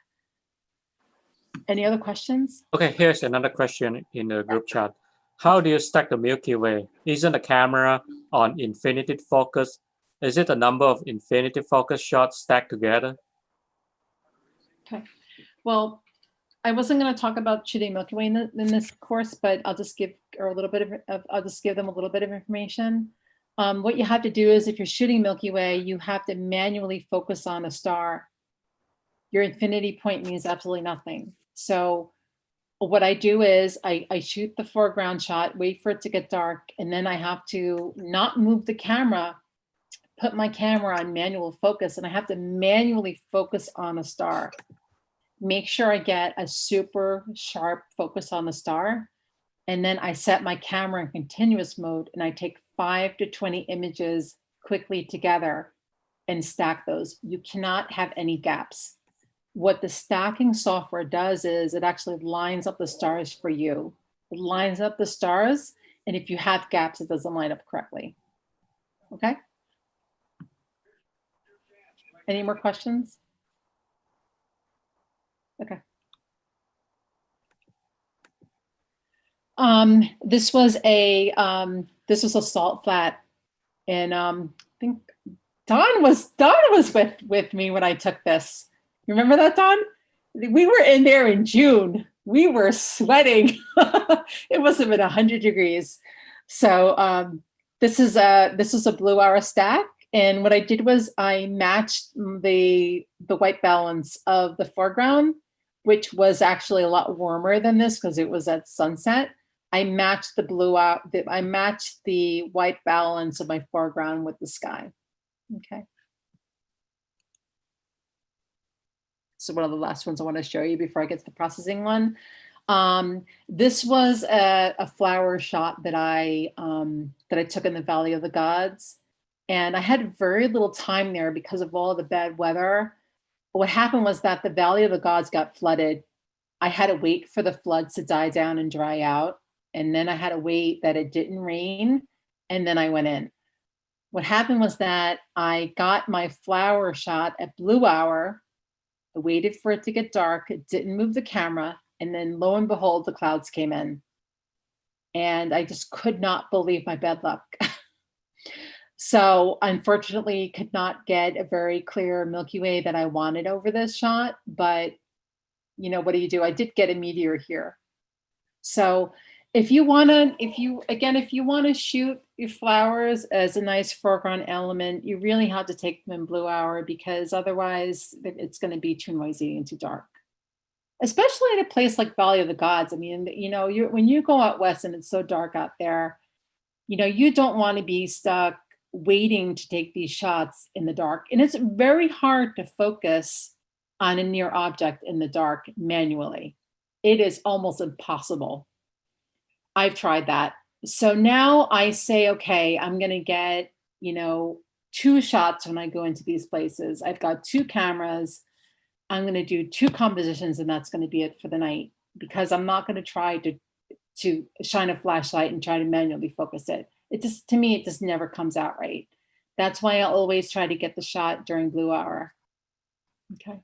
Any other questions? Okay, here's another question in the group chat. How do you stack the Milky Way? Isn't the camera on infinity focus? Is it a number of infinity focus shots stacked together? Okay. Well, I wasn't going to talk about shooting Milky Way in this course, but I'll just give them a little bit of information. What you have to do is if you're shooting Milky Way, you have to manually focus on a star. Your infinity point means absolutely nothing. So what I do is I shoot the foreground shot, wait for it to get dark, and then I have to not move the camera, put my camera on manual focus, and I have to manually focus on a star. Make sure I get a super sharp focus on the star. And then I set my camera in continuous mode and I take 5 to 20 images quickly together and stack those. You cannot have any gaps. What the stacking software does is it actually lines up the stars for you. It lines up the stars, and if you have gaps, it doesn't line up correctly. Okay? Any more questions? Okay. This was a salt flat, and I think Don was with me when I took this. You remember that, Don? We were in there in June. We were sweating. It must have been 100 degrees. So this is a blue hour stack. And what I did was I matched the white balance of the foreground, which was actually a lot warmer than this because it was at sunset. I matched I matched the white balance of my foreground with the sky. Okay. So one of the last ones I want to show you before I get to the processing one. This was a flower shot that I took in the Valley of the Gods. And I had very little time there because of all the bad weather. What happened was that the Valley of the Gods got flooded. I had to wait for the floods to die down and dry out. And then I had to wait that it didn't rain. And then I went in. What happened was that I got my flower shot at blue hour. I waited for it to get dark. It didn't move the camera. And then lo and behold, the clouds came in. And I just could not believe my bad luck. So unfortunately, could not get a very clear Milky Way that I wanted over this shot. But what do? I did get a meteor here. So if you want to shoot your flowers as a nice foreground element, you really have to take them in blue hour because otherwise it's going to be too noisy and too dark. Especially in a place like Valley of the Gods. I mean, when you go out west and it's so dark out there, you don't want to be stuck waiting to take these shots in the dark. And it's very hard to focus on a near object in the dark manually. It is almost impossible. I've tried that. So now I say, okay, I'm going to get, 2 shots when I go into these places. I've got 2 cameras. I'm going to do 2 compositions and that's going to be it for the night because I'm not going to try to shine a flashlight and try to manually focus it. To me, it just never comes out right. That's why I always try to get the shot during blue hour. Okay.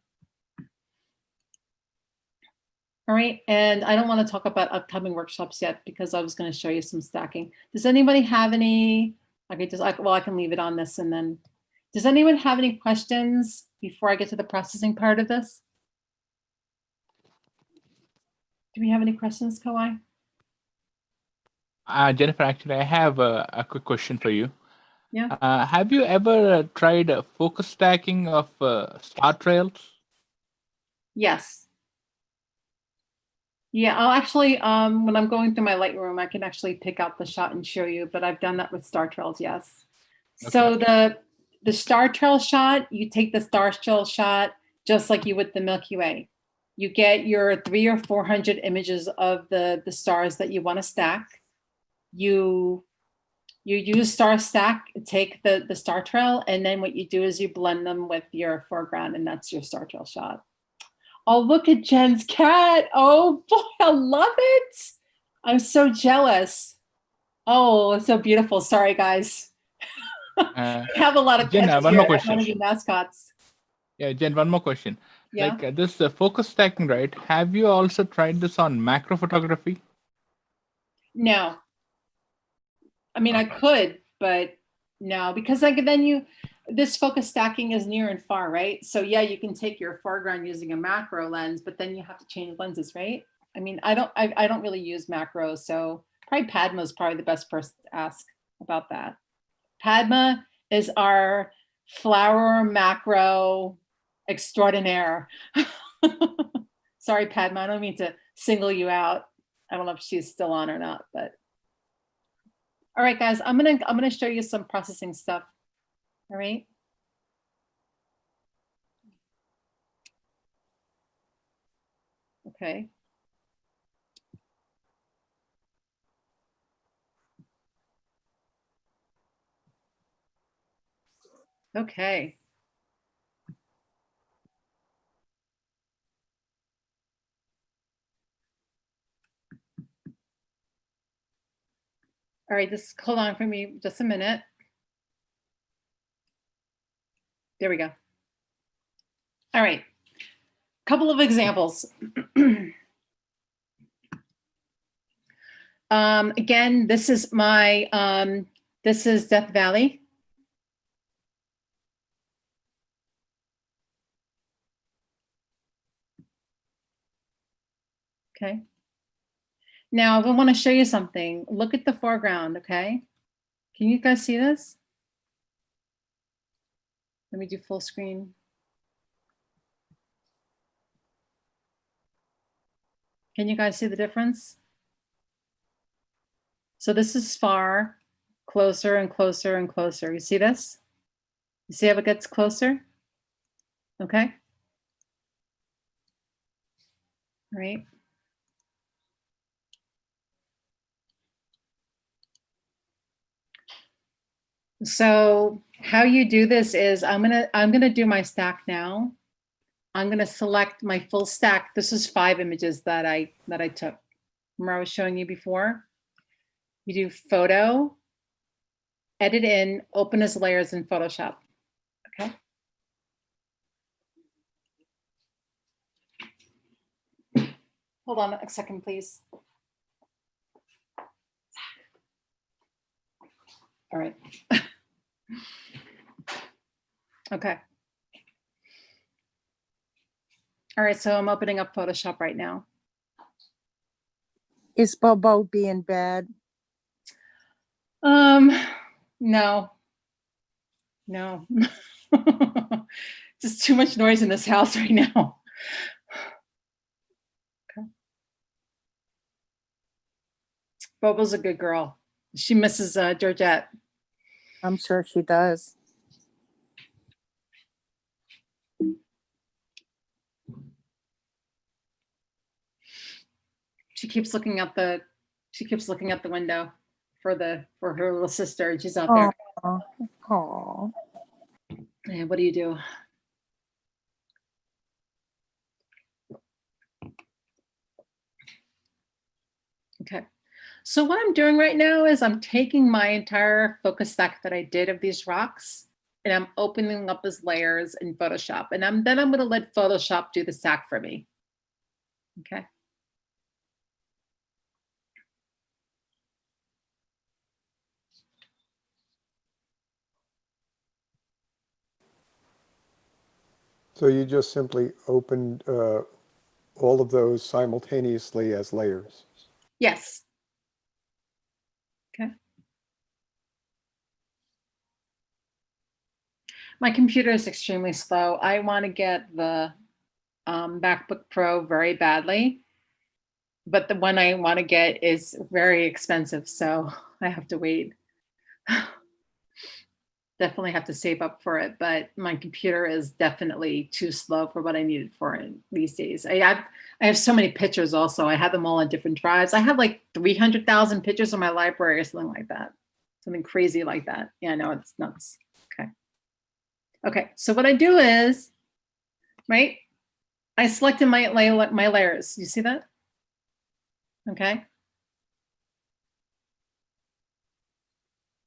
All right, and I don't want to talk about upcoming workshops yet because I was going to show you some stacking. Does anybody have any? Okay, well, I can leave it on this and then. Does anyone have any questions before I get to the processing part of this? Do we have any questions, Kah-Wai? Jennifer, actually, I have a quick question for you. Yeah. Have you ever tried focus stacking of star trails? Yes. Yeah, I'll actually, when I'm going through my Lightroom, I can actually pick out the shot and show you, but I've done that with star trails, yes. Okay. So the star trail shot, you take the star trail shot just like you would the Milky Way. You get your 300 or 400 images of the stars that you want to stack. You use star stack, take the star trail, and then what you do is you blend them with your foreground, and that's your star trail shot. Oh, look at Jen's cat. Oh boy, I love it. I'm so jealous. Oh, it's so beautiful. Sorry, guys. I have a lot of Jen, pets one here. more question. I want to be mascots. Yeah, Jen, one more question. Yeah. Like this focus stacking, right? Have you also tried this on macro photography? No. I mean, I could, but no, because like then this focus stacking is near and far, right? So yeah, you can take your foreground using a macro lens, but then you have to change lenses, right? I mean, I don't really use macros, so probably Padma is probably the best person to ask about that. Padma is our flower macro extraordinaire. Sorry, Padma, I don't mean to single you out. I don't know if she's still on or not, but. All right, guys, I'm gonna show you some processing stuff. All right. Okay. Okay. All right, just hold on for me just a minute. There we go. All right, couple of examples. Again, this is my, this is Death Valley. Okay. Now, I want to show you something. Look at the foreground, okay? Can you guys see this? Let me do full screen. Can you guys see the difference? So this is far, closer and closer and closer. You see this? You see how it gets closer? Okay. All right. So how you do this is I'm gonna do my stack now. I'm gonna select my full stack. This is 5 images that I took. Remember I was showing you before? You do photo, edit in, open as layers in Photoshop. Okay. Hold on a second, please. All right. Okay. All right, so I'm opening up Photoshop right now. Is Bobo being bad? No. No. Just too much noise in this house right now. Okay. Bobo's a good girl. She misses Georgette. I'm sure she does. She keeps looking out the window for her little sister, and she's out there. Oh. Yeah, what do you do? Okay. So what I'm doing right now is I'm taking my entire focus stack that I did of these rocks and I'm opening up as layers in Photoshop. And then I'm going to let Photoshop do the stack for me. Okay. So you just simply opened all of those simultaneously as layers. Yes. Okay. My computer is extremely slow. I want to get the MacBook Pro very badly, but the one I want to get is very expensive, so I have to wait. Definitely have to save up for it, but my computer is definitely too slow for what I need it for these days. I have so many pictures also. I have them all on different drives. I have like 300,000 pictures in my library or something like that. Something crazy like that. Yeah, no, it's nuts. Okay. Okay, so what I do is, right, I selected my layers. You see that? Okay.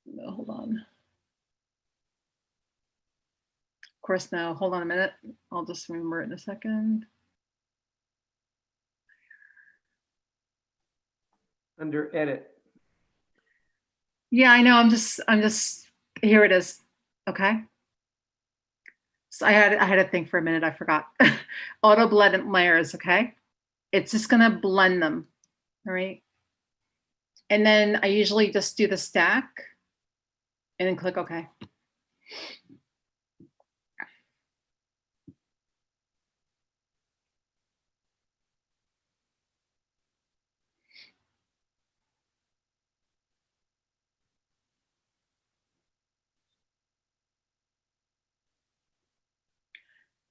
No, hold on. Of course, now, hold on a minute. I'll just remember it in a second. Under edit. Yeah, I know. I'm just, here it is. Okay. So I had to think for a minute. I forgot. Auto blend layers. Okay. It's just going to blend them. All right. And then I usually just do the stack and then click OK.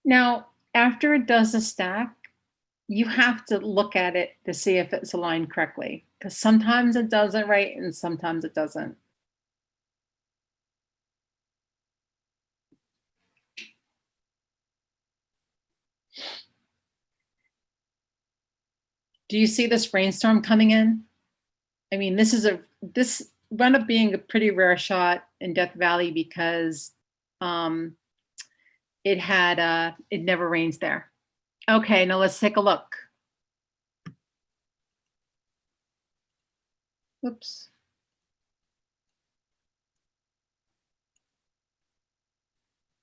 Now, after it does the stack, you have to look at it to see if it's aligned correctly, because sometimes it does it right and sometimes it doesn't. Do you see this rainstorm coming in? I mean, this wound up being a pretty rare shot in Death Valley because it never rains there. Okay, now let's take a look. Oops.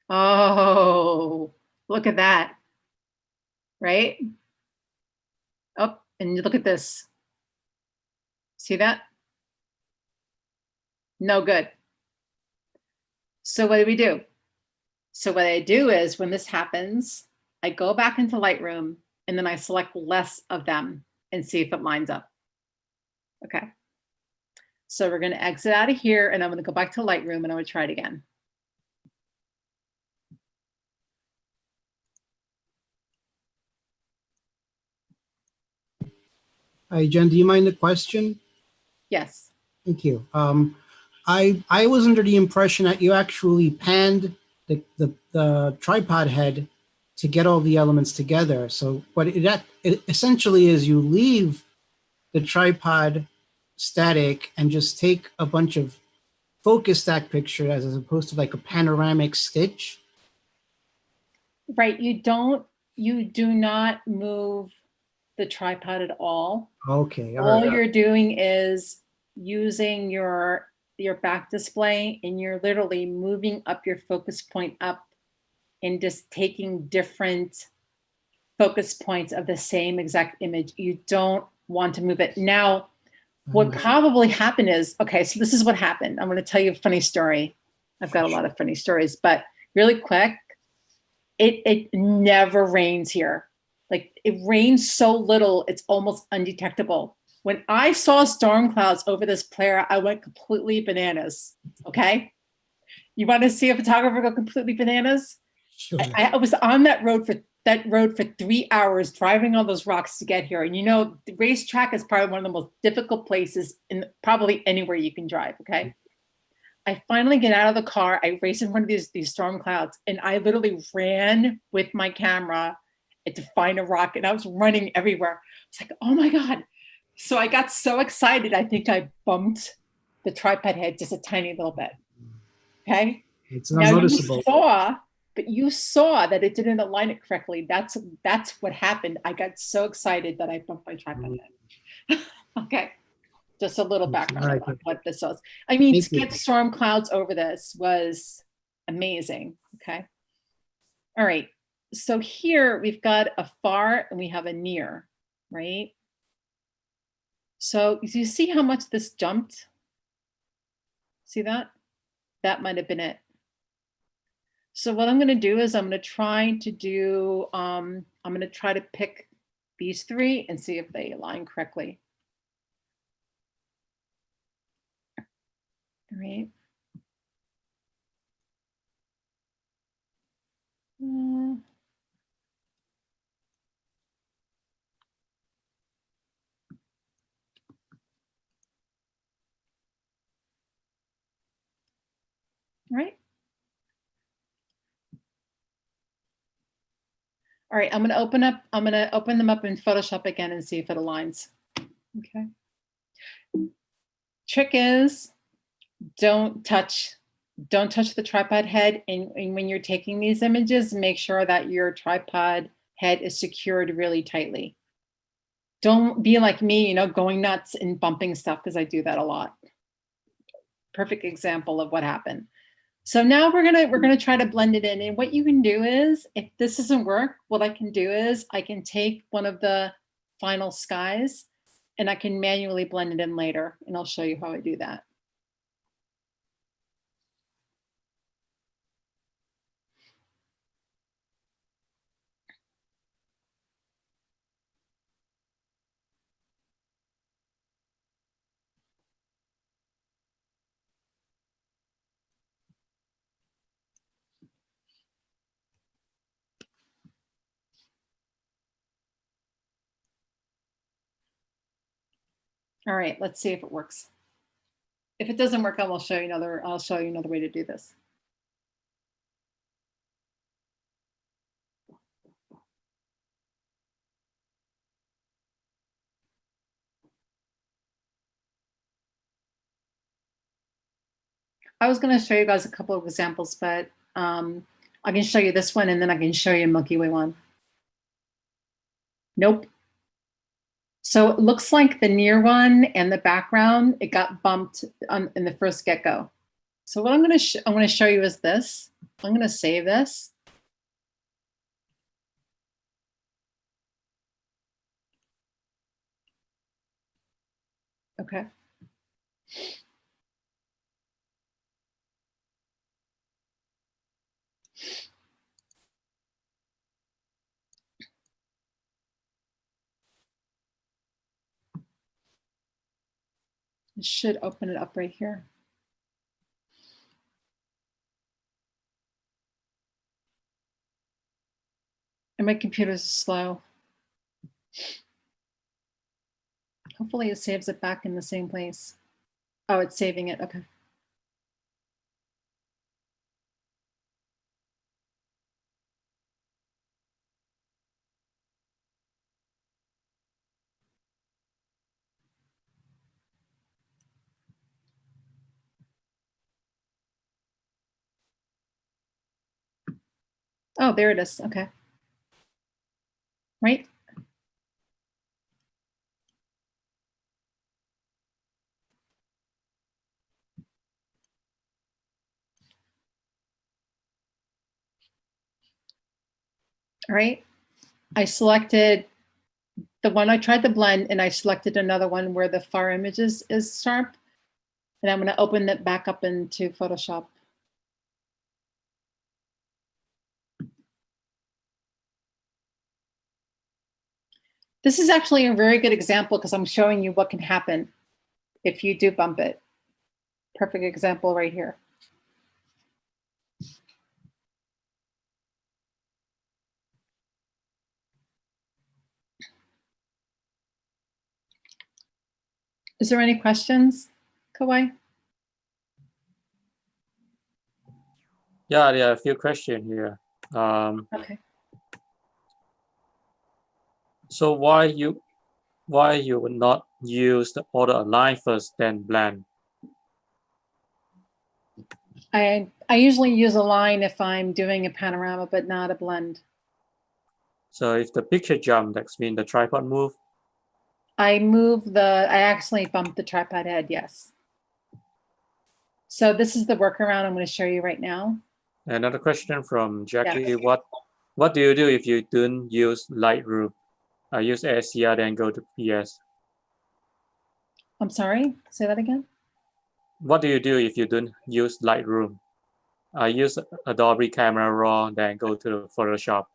Oh, look at that, right? Oh, and look at this. See that? No good. So what do we do? So what I do is when this happens, I go back into Lightroom and then I select less of them and see if it lines up. Okay. So we're going to exit out of here and I'm going to go back to Lightroom and I'm going to try it again. Hi, Jen, do you mind the question? Yes. Thank you. I was under the impression that you actually panned the tripod head to get all the elements together. So what it essentially is, you leave the tripod static and just take a bunch of focus stack pictures as opposed to like a panoramic stitch. Right. You do not move the tripod at all. Okay. All you're doing is using your back display and you're literally moving up your focus point up and just taking different focus points of the same exact image. You don't want to move it. Now, what probably happened is, okay, so this is what happened. I'm going to tell you a funny story. I've got a lot of funny stories, but really quick, it never rains here. Like it rains so little, it's almost undetectable. When I saw storm clouds over this player, I went completely bananas. Okay. You want to see a photographer go completely bananas? Sure. I was on that road for 3 hours driving on those rocks to get here. And you know, the racetrack is probably one of the most difficult places in probably anywhere you can drive. Okay. I finally get out of the car. I race in front of these storm clouds and I literally ran with my camera to find a rock and I was running everywhere. It's like, oh my God. So I got so excited. I think I bumped the tripod head just a tiny little bit. Okay. It's not noticeable. You saw that it didn't align it correctly. That's what happened. I got so excited that I bumped my tripod head. Okay. Just a little background on what this was. I mean, to get storm clouds over this was amazing. Okay. All right. so here we've got a far and we have a near, right? So you see how much this jumped? See that? That might have been it. So what I'm going to do is I'm going to try to do, I'm going to try to pick these three and see if they align correctly. All right. Right. All right, I'm going to open them up in Photoshop again and see if it aligns. Okay. Trick is don't touch the tripod head. And when you're taking these images, make sure that your tripod head is secured really tightly. Don't be like me, you know, going nuts and bumping stuff, because I do that a lot. Perfect example of what happened. So now we're gonna try to blend it in. And what you can do is, if this doesn't work, what I can do is I can take one of the final skies and I can manually blend it in later. And I'll show you how I do that. All right, let's see if it works. If it doesn't work, I'll show you another way to do this. I was going to show you guys a couple of examples, but I can show you this one and then I can show you a Milky Way one. Nope. So it looks like the near one and the background, it got bumped in the first get-go. So what I'm going to show you is this. I'm going to save this. Okay. It should open it up right here. And my computer's slow. Hopefully it saves it back in the same place. Oh, it's saving it, okay. Oh, there it is, okay. Right? All right, I selected the one I tried to blend and I selected another one where the far image is sharp. And I'm gonna open that back up into Photoshop. This is actually a very good example because I'm showing you what can happen if you do bump it. Perfect example right here. Is there any questions, Kah-Wai? Yeah, there are a few questions here. Okay. So why you would not use the order align first, then blend? I usually use a line if I'm doing a panorama, but not a blend. So if the picture jump, that means the tripod move? I actually bumped the tripod head, yes. So this is the workaround I'm going to show you right now. Another question from Jackie. Yes. What do you do if you don't use Lightroom? I use ACR, then go to PS. I'm sorry, say that again. What do you do if you don't use Lightroom? I use Adobe Camera Raw, then go to Photoshop.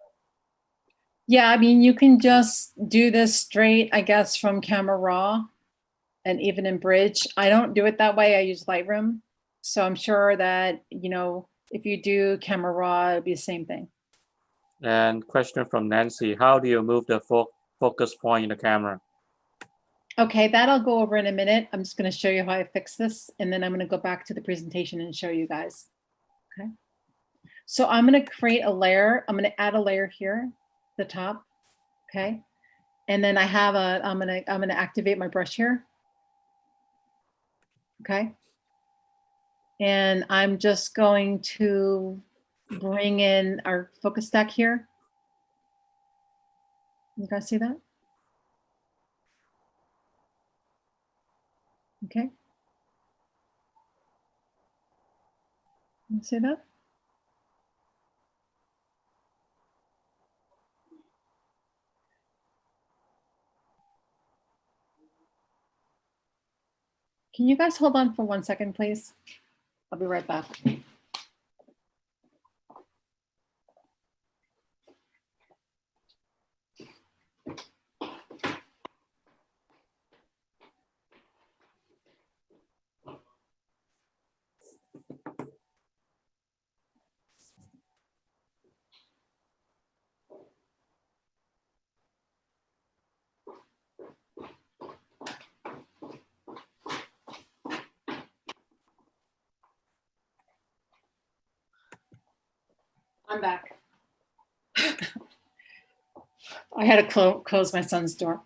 Yeah, I mean, you can just do this straight, I guess, from Camera Raw and even in Bridge. I don't do it that way. I use Lightroom. So I'm sure that, you know, if you do Camera Raw, it'd be the same thing. And question from Nancy, how do you move the focus point in the camera? Okay, that I'll go over in a minute. I'm just going to show you how I fix this, and then I'm going to go back to the presentation and show you guys. Okay. So I'm going to create a layer. I'm going to add a layer here, the top. Okay. And then I have I'm going to activate my brush here. Okay. And I'm just going to bring in our focus stack here. You guys see that? Okay. You see that? Can you guys hold on for 1 second, please? I'll be right back. I'm back. I had to close my son's door.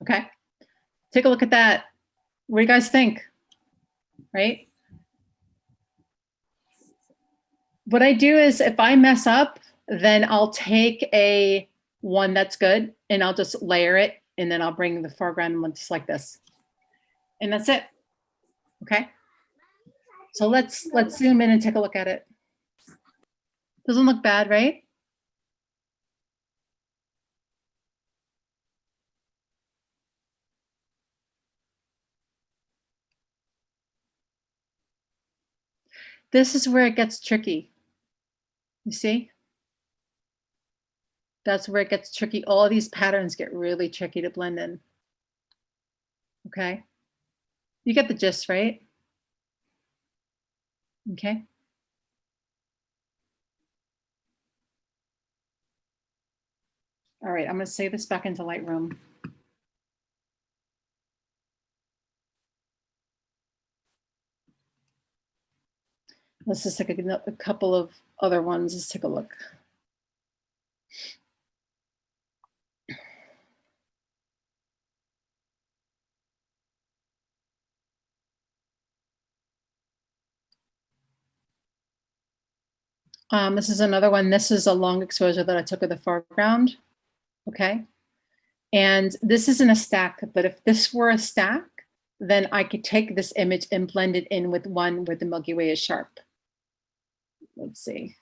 Okay. Take a look at that. What do you guys think? Right? What I do is if I mess up, then I'll take a one that's good and I'll just layer it, and then I'll bring the foreground one just like this. And that's it. Okay. So let's zoom in and take a look at it. Doesn't look bad, right? This is where it gets tricky. You see? That's where it gets tricky. All of these patterns get really tricky to blend in. Okay. You get the gist, right? Okay. All right, I'm going to save this back into Lightroom. Let's just take a couple of other ones. Let's take a look. This is another one. This is a long exposure that I took of the foreground. Okay. And this isn't a stack, but if this were a stack, then I could take this image and blend it in with one where the Milky Way is sharp. Let's see.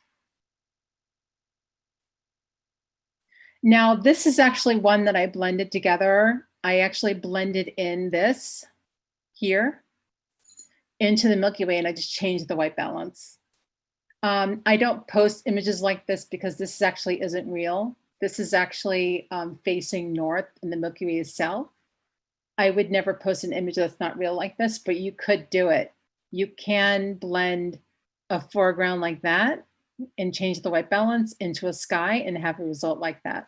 Now, this is actually one that I blended together. I actually blended in this here into the Milky Way, and I just changed the white balance. I don't post images like this because this actually isn't real. This is actually facing north and the Milky Way is south. I would never post an image that's not real like this, but you could do it. You can blend a foreground like that and change the white balance into a sky and have a result like that.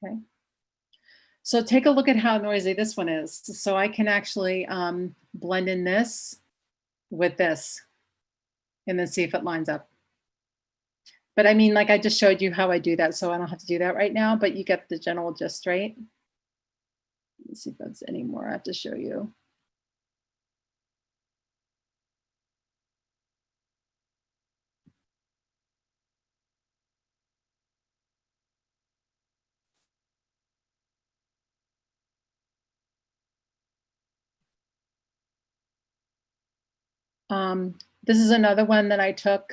Okay. So take a look at how noisy this one is. So I can actually blend in this with this and then see if it lines up. But I mean, like I just showed you how I do that, so I don't have to do that right now, but you get the general gist, right? Let's see if that's any more I have to show you. This is another one that I took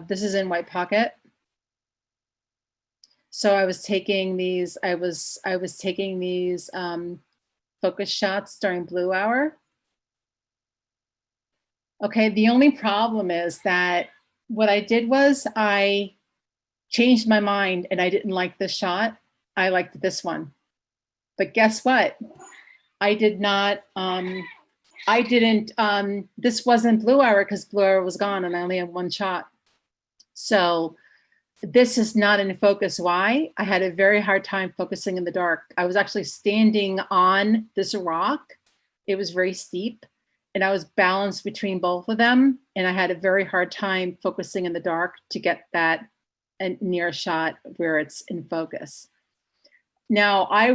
this is in White Pocket. So I was taking these, I was taking these focus shots during blue hour. Okay, the only problem is that what I did was I changed my mind and I didn't like this shot. I liked this one. But guess what? I did not, this wasn't blue hour because blue hour was gone and I only had one shot. So this is not in focus. Why? I had a very hard time focusing in the dark. I was actually standing on this rock. It was very steep and I was balanced between both of them. And I had a very hard time focusing in the dark to get that near shot where it's in focus. Now, I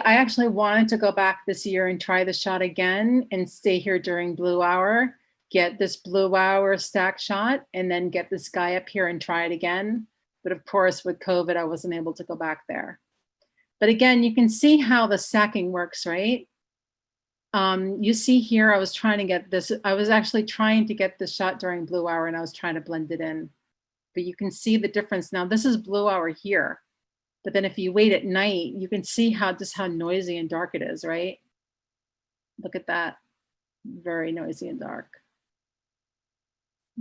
actually wanted to go back this year and try the shot again and stay here during blue hour, get this blue hour stack shot, and then get this guy up here and try it again. But of course, with COVID, I wasn't able to go back there. But again, you can see how the stacking works, right? You see here, I was trying to get this, I was actually trying to get this shot during blue hour and I was trying to blend it in. But you can see the difference. Now, this is blue hour here. But then if you wait at night, you can see just how noisy and dark it is, right? Look at that, very noisy and dark.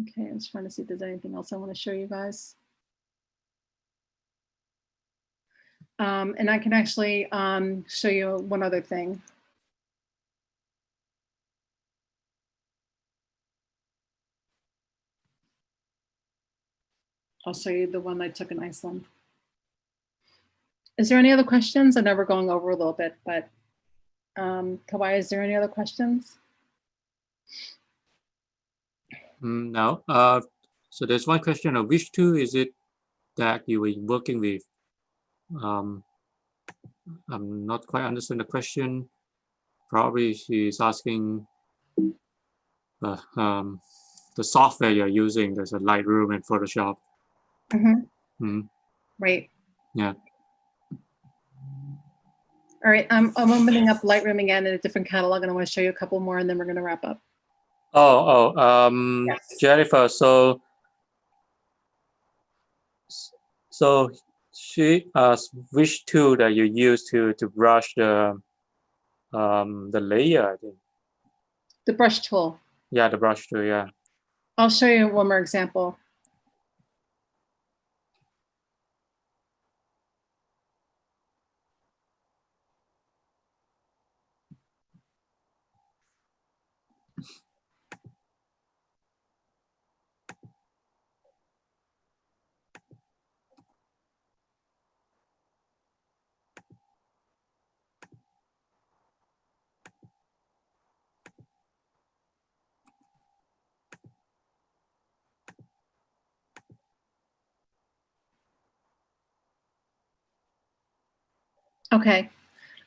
Okay, I'm just trying to see if there's anything else I want to show you guys. And I can actually show you one other thing. I'll show you the one I took in Iceland. Is there any other questions? I know we're going over a little bit, but Kah-Wai, is there any other questions? No. So there's one question of which two is it that you were working with? I'm not quite understanding the question. Probably she's asking the software you're using. There's a Lightroom and Photoshop. Right. Yeah. All right, I'm opening up Lightroom again in a different catalog, and I want to show you a couple more, and then we're going to wrap up. Yes. Jennifer. So she asked which tool that you use to brush the layer. I think. The brush tool. Yeah, the brush tool. Yeah. I'll show you one more example. Okay,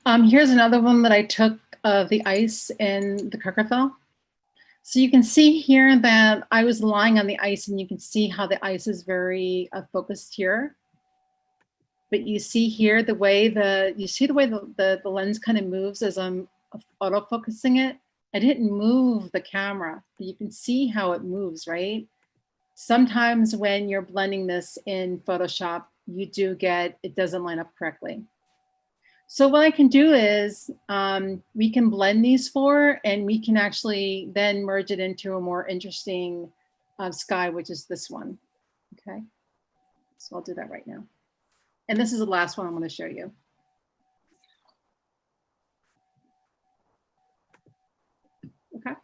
here's another one that I took of the ice in the Krakatoa. So you can see here that I was lying on the ice and you can see how the ice is very focused here. But you see here the way the lens kind of moves as I'm autofocusing it. I didn't move the camera, but you can see how it moves, right? Sometimes when you're blending this in Photoshop, you do get, it doesn't line up correctly. So what I can do is we can blend these four and we can actually then merge it into a more interesting sky, which is this one, okay? So I'll do that right now. And this is the last one I'm going to show you. Okay.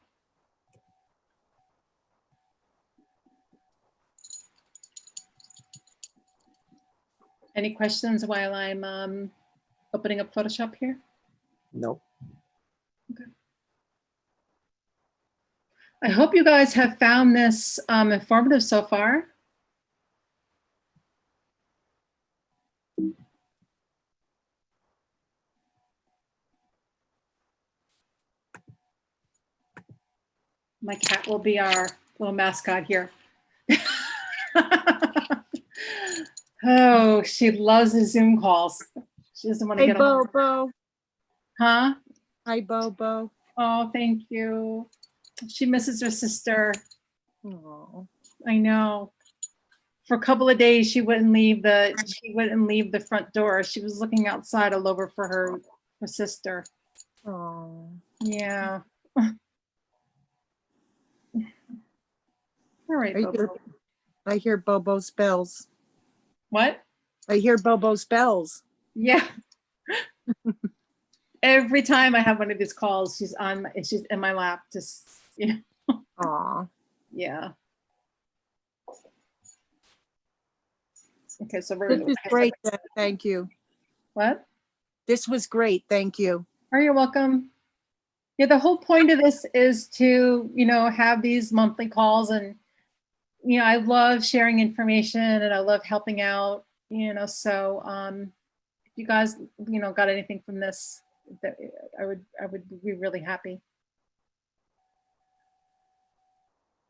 Any questions while I'm opening up Photoshop here? No. Okay. I hope you guys have found this informative so far. My cat will be our little mascot here. Oh, she loves the Zoom calls. She doesn't want to get on. Bobo. Huh? Hi, Bobo. Oh, thank you. She misses her sister. Aww. I know. For a couple of days, she wouldn't leave the front door. She was looking outside all over for her sister. Oh. Yeah. All right, Bobo. I hear Bobo's bells. What? I hear Bobo's bells. Yeah. Every time I have one of these calls, she's in my lap, just, you know. Aw. Yeah. Okay, so This is great. Thank you. What? This was great. Thank you. Oh, you're welcome. Yeah, the whole point of this is to, you know, have these monthly calls, and, you know, I love sharing information and I love helping out, you know, so if you guys, you know, got anything from this, that I would be really happy.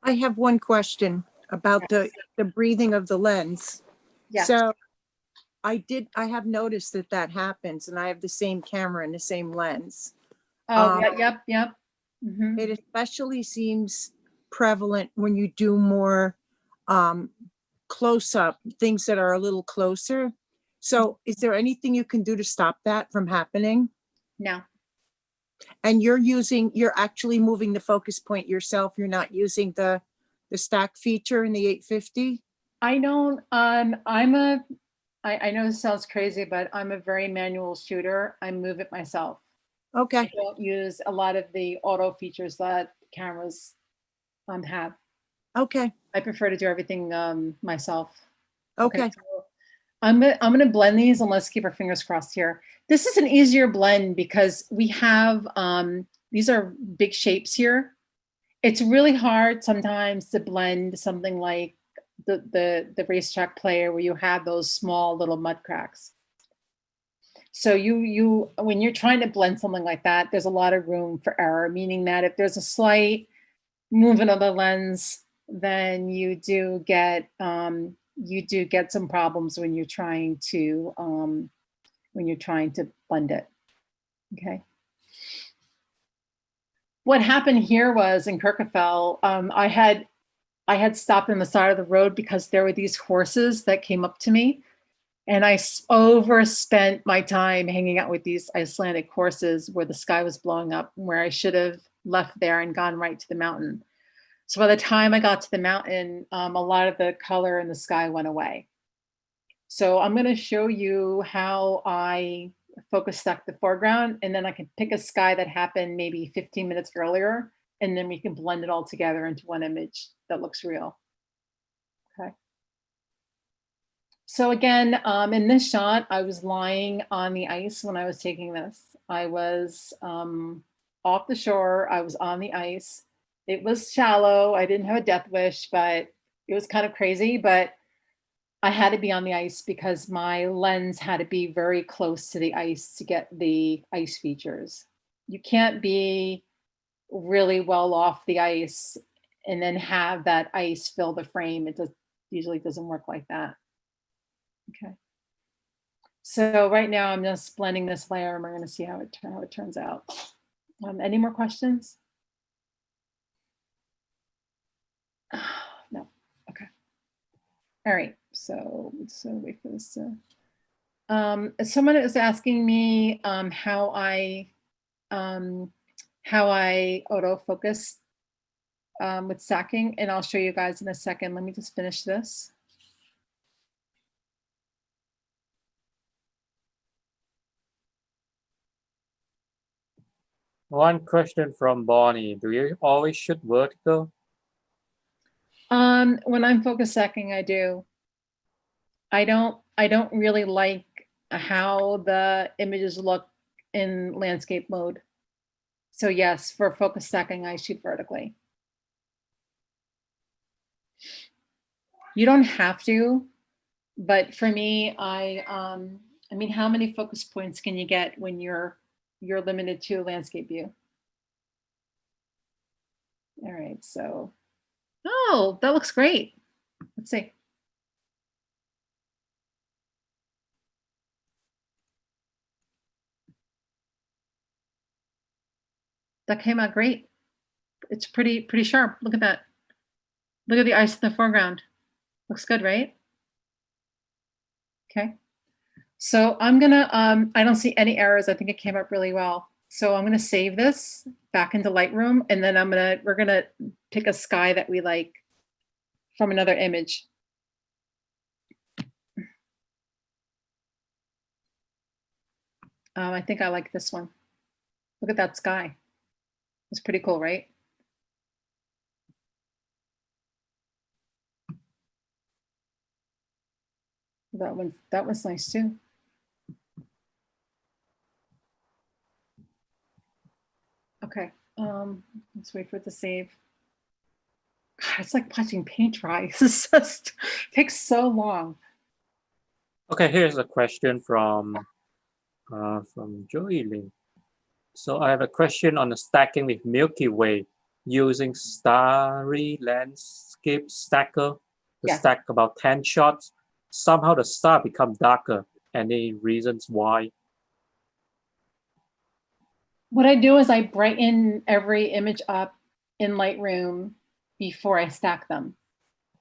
I have one question about the breathing of the lens. Yes. So I have noticed that happens, and I have the same camera and the same lens. Oh, yep. Mhm. It especially seems prevalent when you do more close up, things that are a little closer. So is there anything you can do to stop that from happening? No. And you're actually moving the focus point yourself. You're not using the stack feature in the 850? I don't, I know this sounds crazy, but I'm a very manual shooter. I move it myself. Okay. I don't use a lot of the auto features that cameras have. Okay. I prefer to do everything myself. Okay. So I'm gonna blend these, and let's keep our fingers crossed here. This is an easier blend because we have these are big shapes here. It's really hard sometimes to blend something like the racetrack player where you have those small little mud cracks. So you when you're trying to blend something like that, there's a lot of room for error, meaning that if there's a slight movement of the lens, then you do get some problems when you're trying to blend it. Okay. What happened here was in Kirkafell, I had stopped on the side of the road because there were these horses that came up to me, and I overspent my time hanging out with these Icelandic horses where the sky was blowing up, where I should have left there and gone right to the mountain. So by the time I got to the mountain, a lot of the color in the sky went away. So I'm going to show you how I focus stack the foreground, and then I can pick a sky that happened maybe 15 minutes earlier, and then we can blend it all together into one image that looks real. Okay. So again, in this shot, I was lying on the ice when I was taking this. I was off the shore. I was on the ice. It was shallow. I didn't have a death wish, but it was kind of crazy. But I had to be on the ice because my lens had to be very close to the ice to get the ice features. You can't be really well off the ice and then have that ice fill the frame. It usually doesn't work like that. Okay. So right now I'm just blending this layer, and we're going to see how it turns out. Any more questions? No. Okay. All right. So wait for this. Someone is asking me how I autofocus with stacking, and I'll show you guys in a second. Let me just finish this. One question from Bonnie. Do you always shoot vertical? When I'm focus stacking, I do. I don't really like how the images look in landscape mode. So yes, for focus stacking, I shoot vertically. You don't have to, but for me, I mean, how many focus points can you get when you're limited to landscape view? All right, so, oh, that looks great. Let's see. That came out great. It's pretty sharp. Look at that. Look at the ice in the foreground. Looks good, right? Okay. So I'm gonna, I don't see any errors. I think it came up really well. So I'm gonna save this back into Lightroom, and then we're gonna pick a sky that we like from another image. I think I like this one. Look at that sky. It's pretty cool, right? That one's nice too. Okay, let's wait for it to save. God, it's like watching paint dry. This just takes so long. Okay, here's a question from Joey Lin. So I have a question on the stacking with Milky Way using Starry Landscape Stacker to stack about 10 shots. Somehow the star become darker. Any reasons why? What I do is I brighten every image up in Lightroom before I stack them.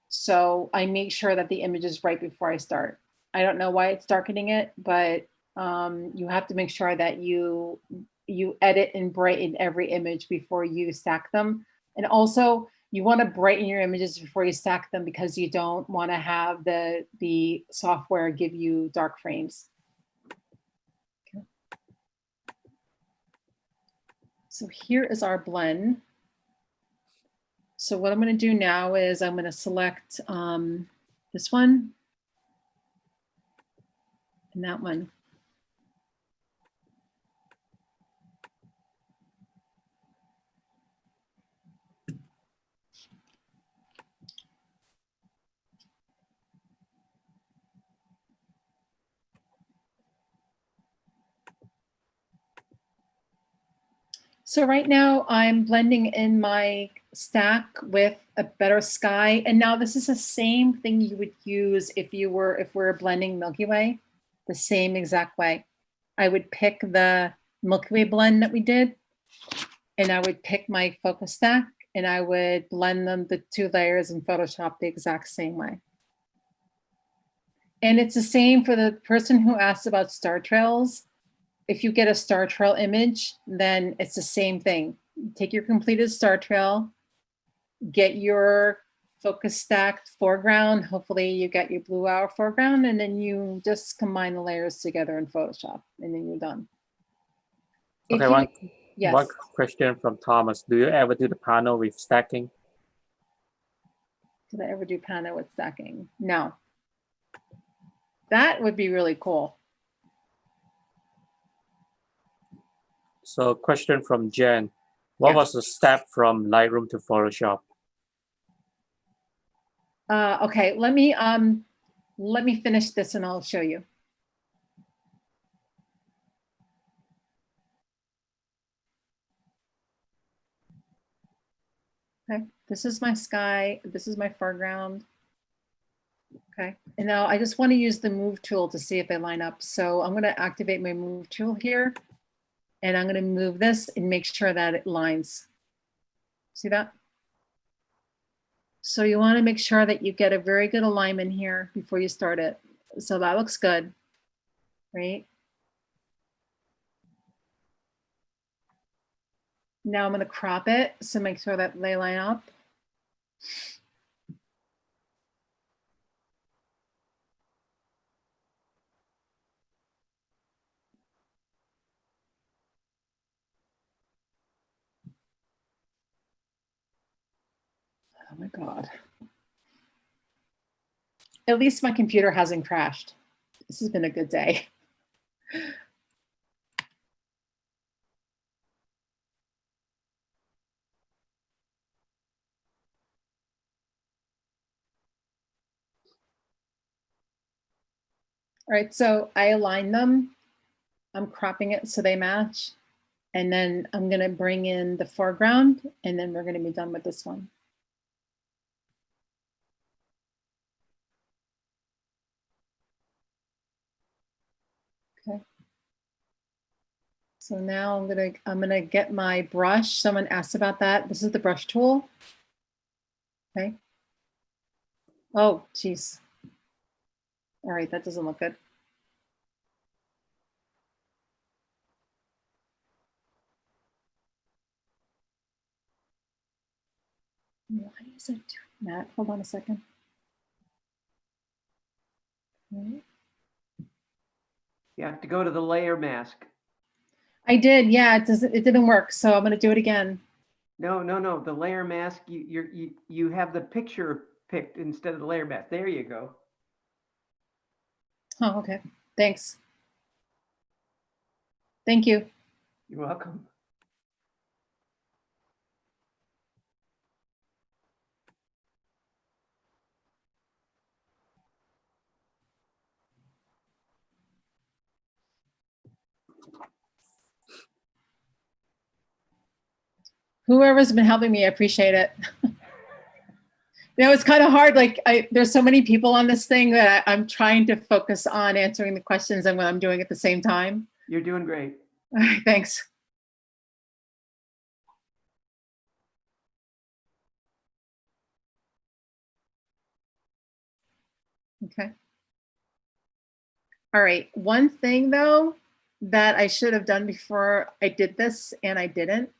So I make sure that the image is right before I start. I don't know why it's darkening it, but you have to make sure that you edit and brighten every image before you stack them. And also you want to brighten your images before you stack them because you don't want to have the software give you dark frames. Okay. So here is our blend. So what I'm going to do now is I'm going to select this one and that one. So right now I'm blending in my stack with a better sky. And now this is the same thing you would use if we're blending Milky Way, the same exact way. I would pick the Milky Way blend that we did, and I would pick my focus stack, and I would blend them, the two layers in Photoshop the exact same way. And it's the same for the person who asked about star trails. If you get a star trail image, then it's the same thing. Take your completed star trail, get your focus stacked foreground. Hopefully you get your blue hour foreground, and then you just combine the layers together in Photoshop, and then you're done. Okay, one question from Thomas. Do you ever do the panel with stacking? Did I ever do panel with stacking? No. That would be really cool. So question from Jen. What was the step from Lightroom to Photoshop? Okay, let me finish this and I'll show you. Okay, this is my sky, this is my foreground. Okay, and now I just want to use the move tool to see if they line up. So I'm going to activate my move tool here, and I'm going to move this and make sure that it lines. See that? So you want to make sure that you get a very good alignment here before you start it. So that looks good, right? Now I'm going to crop it, so make sure that they line up. Oh my God. At least my computer hasn't crashed. This has been a good day. All right, so I align them. I'm cropping it so they match. And then I'm gonna bring in the foreground, and then we're gonna be done with this one. Okay. So now I'm gonna get my brush. Someone asked about that. This is the brush tool. Okay. Oh, geez. All right, that doesn't look good. Why is it doing that? Hold on a second. Okay. You have to go to the layer mask. I did, yeah, it didn't work, so I'm gonna do it again. No, the layer mask, you have the picture picked instead of the layer mask. There you go. Oh, okay, thanks. Thank you. You're welcome. Whoever's been helping me, I appreciate it. You know, it's kind of hard. Like, there's so many people on this thing that I'm trying to focus on answering the questions and what I'm doing at the same time. You're doing great. All right, thanks. Okay. All right. One thing though that I should have done before I did this and I didn't,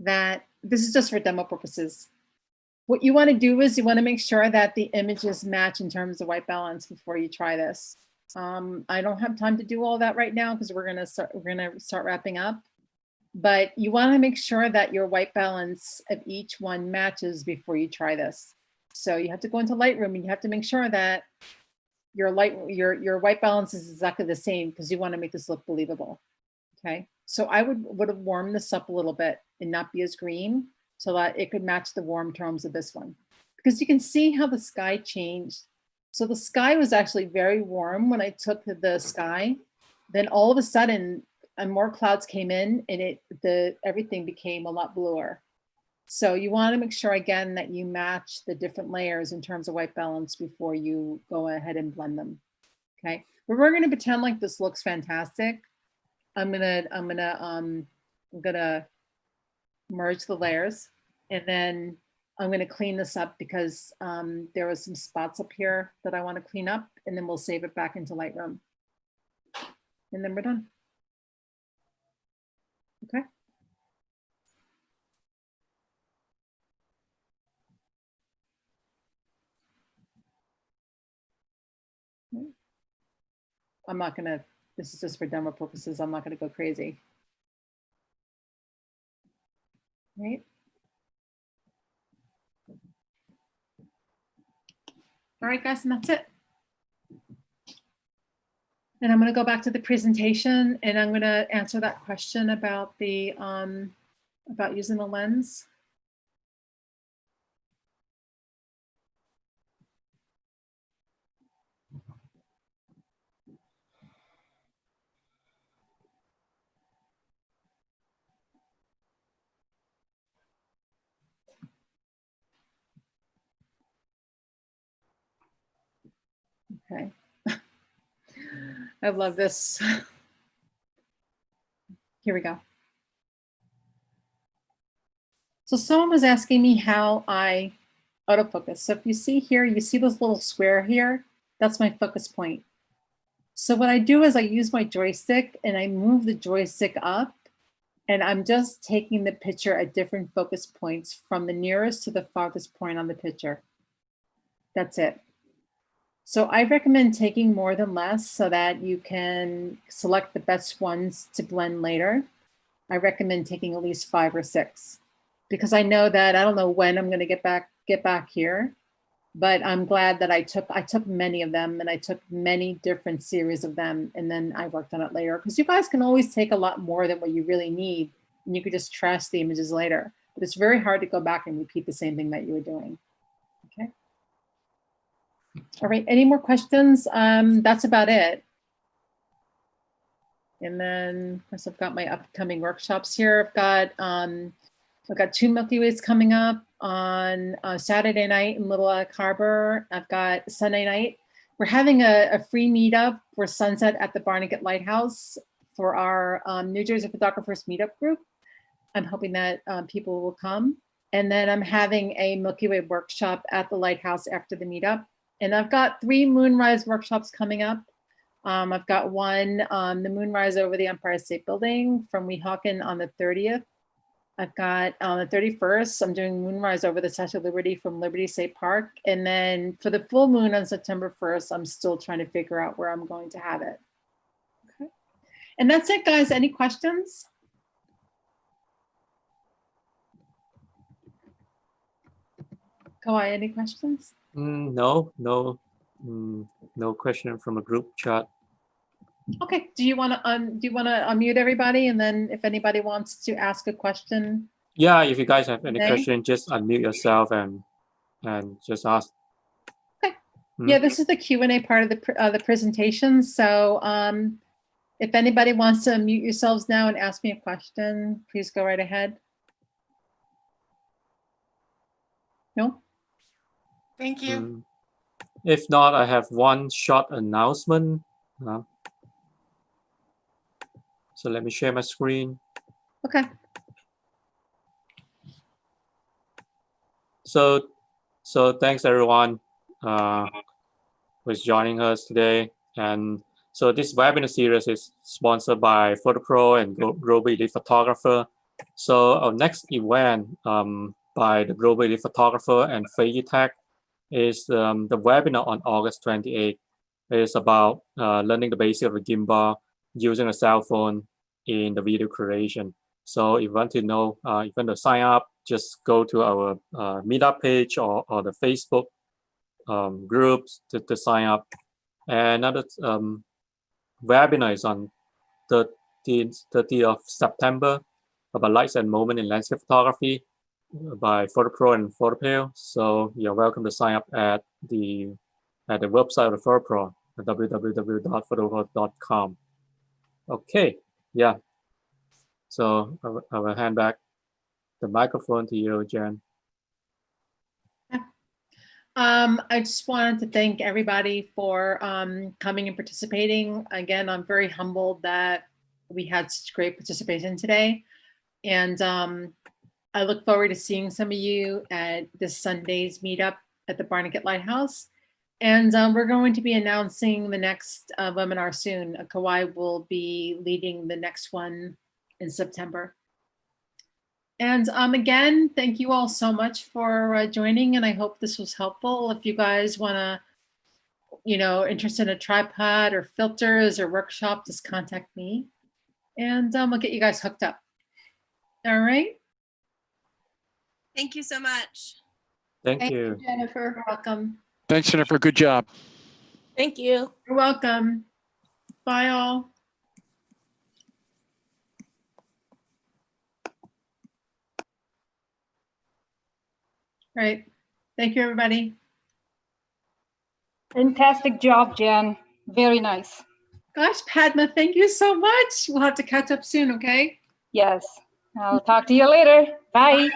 that this is just for demo purposes. What you want to do is you want to make sure that the images match in terms of white balance before you try this. I don't have time to do all that right now because we're gonna start wrapping up. But you want to make sure that your white balance of each one matches before you try this. So you have to go into Lightroom and you have to make sure that your white balance is exactly the same because you want to make this look believable. Okay, so I would have warmed this up a little bit and not be as green so that it could match the warm tones of this one, because you can see how the sky changed. So the sky was actually very warm when I took the sky. Then all of a sudden, more clouds came in and everything became a lot bluer. So you want to make sure again that you match the different layers in terms of white balance before you go ahead and blend them. Okay, but we're going to pretend like this looks fantastic. I'm gonna merge the layers, and then I'm gonna clean this up because there was some spots up here that I want to clean up, and then we'll save it back into Lightroom, and then we're done. Okay. I'm not gonna, this is just for demo purposes. I'm not gonna go crazy. Right. All right, guys, and that's it. And I'm gonna go back to the presentation and I'm gonna answer that question about the, about using the lens. Okay. I love this. Here we go. So someone was asking me how I autofocus. So if you see here, you see this little square here, that's my focus point. So what I do is I use my joystick and I move the joystick up, and I'm just taking the picture at different focus points from the nearest to the farthest point on the picture. That's it. So I recommend taking more than less so that you can select the best ones to blend later. I recommend taking at least 5 or 6 because I know that I don't know when I'm going to get back here, but I'm glad that I took many of them, and I took many different series of them, and then I worked on it later, because you guys can always take a lot more than what you really need, and you could just trash the images later. But it's very hard to go back and repeat the same thing that you were doing. Okay. All right, any more questions? That's about it. And then, of course, I've got my upcoming workshops here. I've got 2 Milky Ways coming up on Saturday night in Little Egg Harbor. I've got Sunday night. We're having a free meetup for sunset at the Barnegat Lighthouse for our New Jersey Photographers Meetup group. I'm hoping that people will come. And then I'm having a Milky Way workshop at the Lighthouse after the meetup. And I've got 3 moonrise workshops coming up. I've got one on the moonrise over the Empire State Building from Weehawken on the 30th. I've got on the 31st, I'm doing moonrise over the Statue of Liberty from Liberty State Park. And then for the full moon on September 1st, I'm still trying to figure out where I'm going to have it. Okay. And that's it, guys. Any questions? Kah-Wai, any questions? No question from a group chat. Okay. Do you want to unmute everybody, and then if anybody wants to ask a question? Yeah, if you guys have any Okay. question, just unmute yourself and just ask. Okay. Yeah, this is the Q&A part of the presentation. So if anybody wants to unmute yourselves now and ask me a question, please go right ahead. No? Thank you. If not, I have one short announcement. So let me share my screen. Okay. So thanks everyone who's joining us today. And so this webinar series is sponsored by Photopro and Global Elite Photographer. So our next event by the Global Elite Photographer and Fei Tech is the webinar on August 28th. It's about learning the basics of a gimbal using a cell phone in the video creation. So if you want to know, if you want to sign up, just go to our meetup page or the Facebook groups to sign up. And another webinar is on 30th of September about lights and moment in landscape photography by Photopro and Photopale. So you're welcome to sign up at the website of Photopro at www.photopro.com. Okay, yeah. So I will hand back the microphone to you, Jen. I just wanted to thank everybody for coming and participating. Again, I'm very humbled that we had such great participation today. And I look forward to seeing some of you at this Sunday's meetup at the Barnegat Lighthouse. And we're going to be announcing the next webinar soon. Kah-Wai will be leading the next one in September. And again, thank you all so much for joining, and I hope this was helpful. If you guys want to, interested in a tripod or filters or workshop, just contact me, and we'll get you guys hooked up. All right. Thank you so much. Thank you, Jennifer. You're welcome. Thanks, Jennifer. Good job. Thank you. You're welcome. Bye, all. All right. Thank you, everybody. Fantastic job, Jen. Very nice. Gosh, Padma, thank you so much. We'll have to catch up soon, okay? Yes. I'll talk to you later. Bye.